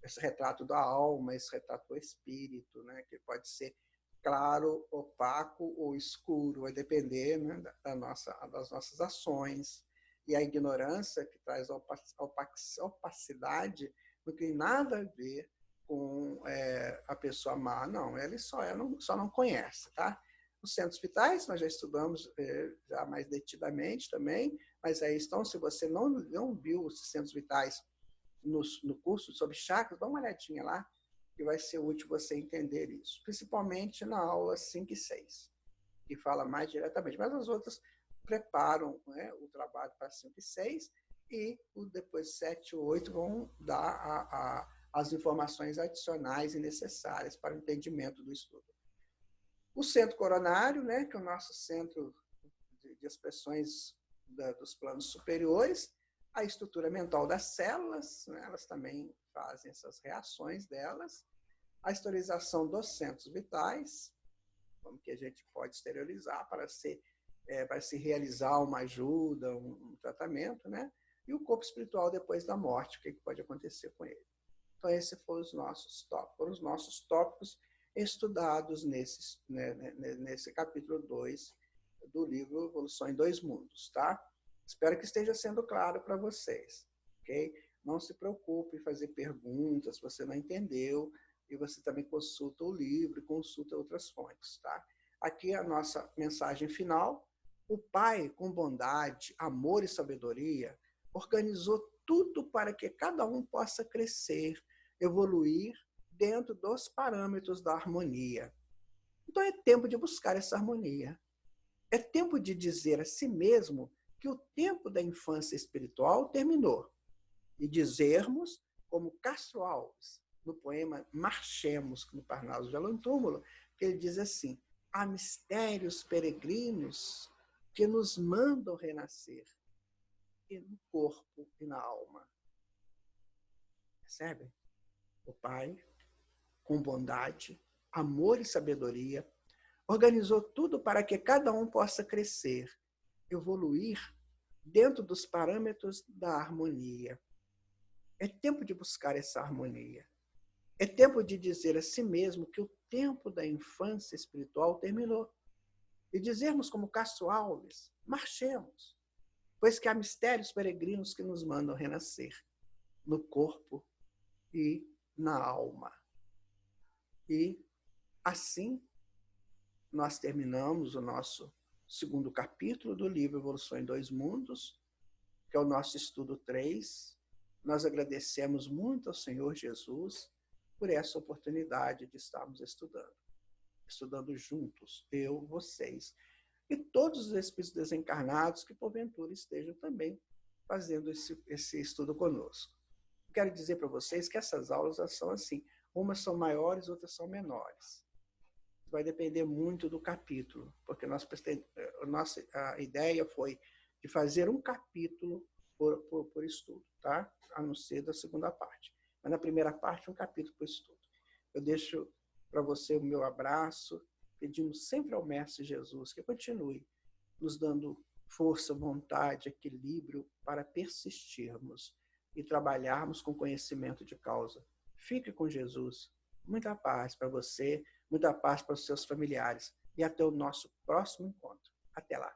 esse retrato da alma, esse retrato do espírito, né? Que pode ser claro, opaco ou escuro, vai depender, né, das nossas ações. E a ignorância, que traz opacidade, não tem nada a ver com a pessoa má, não. Ele só não conhece, tá? Os centros vitais, nós já estudamos já mais detidamente também, mas aí estão, se você não viu os centros vitais no curso sobre chakras, dá uma olhadinha lá, que vai ser útil você entender isso. Principalmente na aula 5 e 6, que fala mais diretamente. Mas as outras preparam, né, o trabalho para 5 e 6, e depois 7 e 8 vão dar as informações adicionais e necessárias para o entendimento do estudo. O centro coronário, né, que é o nosso centro de expressões dos planos superiores, a estrutura mental das células, né, elas também fazem essas reações delas, a exteriorização dos centros vitais, como que a gente pode exteriorizar para se realizar uma ajuda, um tratamento, né? E o corpo espiritual depois da morte, o que pode acontecer com ele. Então, esses foram os nossos tópicos estudados nesse capítulo 2 do livro Evolução em Dois Mundos, tá? Espero que esteja sendo claro para vocês, ok? Não se preocupe em fazer perguntas se você não entendeu, e você também consulta o livro e consulta outras fontes, tá? Aqui a nossa mensagem final. O Pai, com bondade, amor e sabedoria, organizou tudo para que cada um possa crescer, evoluir dentro dos parâmetros da harmonia. Então é tempo de buscar essa harmonia. É tempo de dizer a si mesmo que o tempo da infância espiritual terminou. E dizermos, como Castro Alves, no poema Marchemos, no Parnaso de Além Túmulo, que ele diz assim: há mistérios peregrinos que nos mandam renascer, e no corpo e na alma. Percebe? O Pai, com bondade, amor e sabedoria, organizou tudo para que cada um possa crescer, evoluir dentro dos parâmetros da harmonia. É tempo de buscar essa harmonia. É tempo de dizer a si mesmo que o tempo da infância espiritual terminou. E dizermos como Castro Alves: marchemos, pois que há mistérios peregrinos que nos mandam renascer, no corpo e na alma. E assim nós terminamos o nosso segundo capítulo do livro Evolução em Dois Mundos, que é o nosso estudo 3. Nós agradecemos muito ao Senhor Jesus por essa oportunidade de estarmos estudando juntos, eu, vocês, e todos os espíritos desencarnados que, porventura, estejam também fazendo esse estudo conosco. Quero dizer para vocês que essas aulas são assim, umas são maiores, outras são menores. Vai depender muito do capítulo, porque a ideia foi de fazer um capítulo por estudo, tá? A não ser da segunda parte. Mas na primeira parte, um capítulo por estudo. Eu deixo para você o meu abraço, pedimos sempre ao Mestre Jesus que continue nos dando força, vontade, equilíbrio para persistirmos e trabalharmos com conhecimento de causa. Fique com Jesus. Muita paz para você, muita paz para os seus familiares. E até o nosso próximo encontro. Até lá.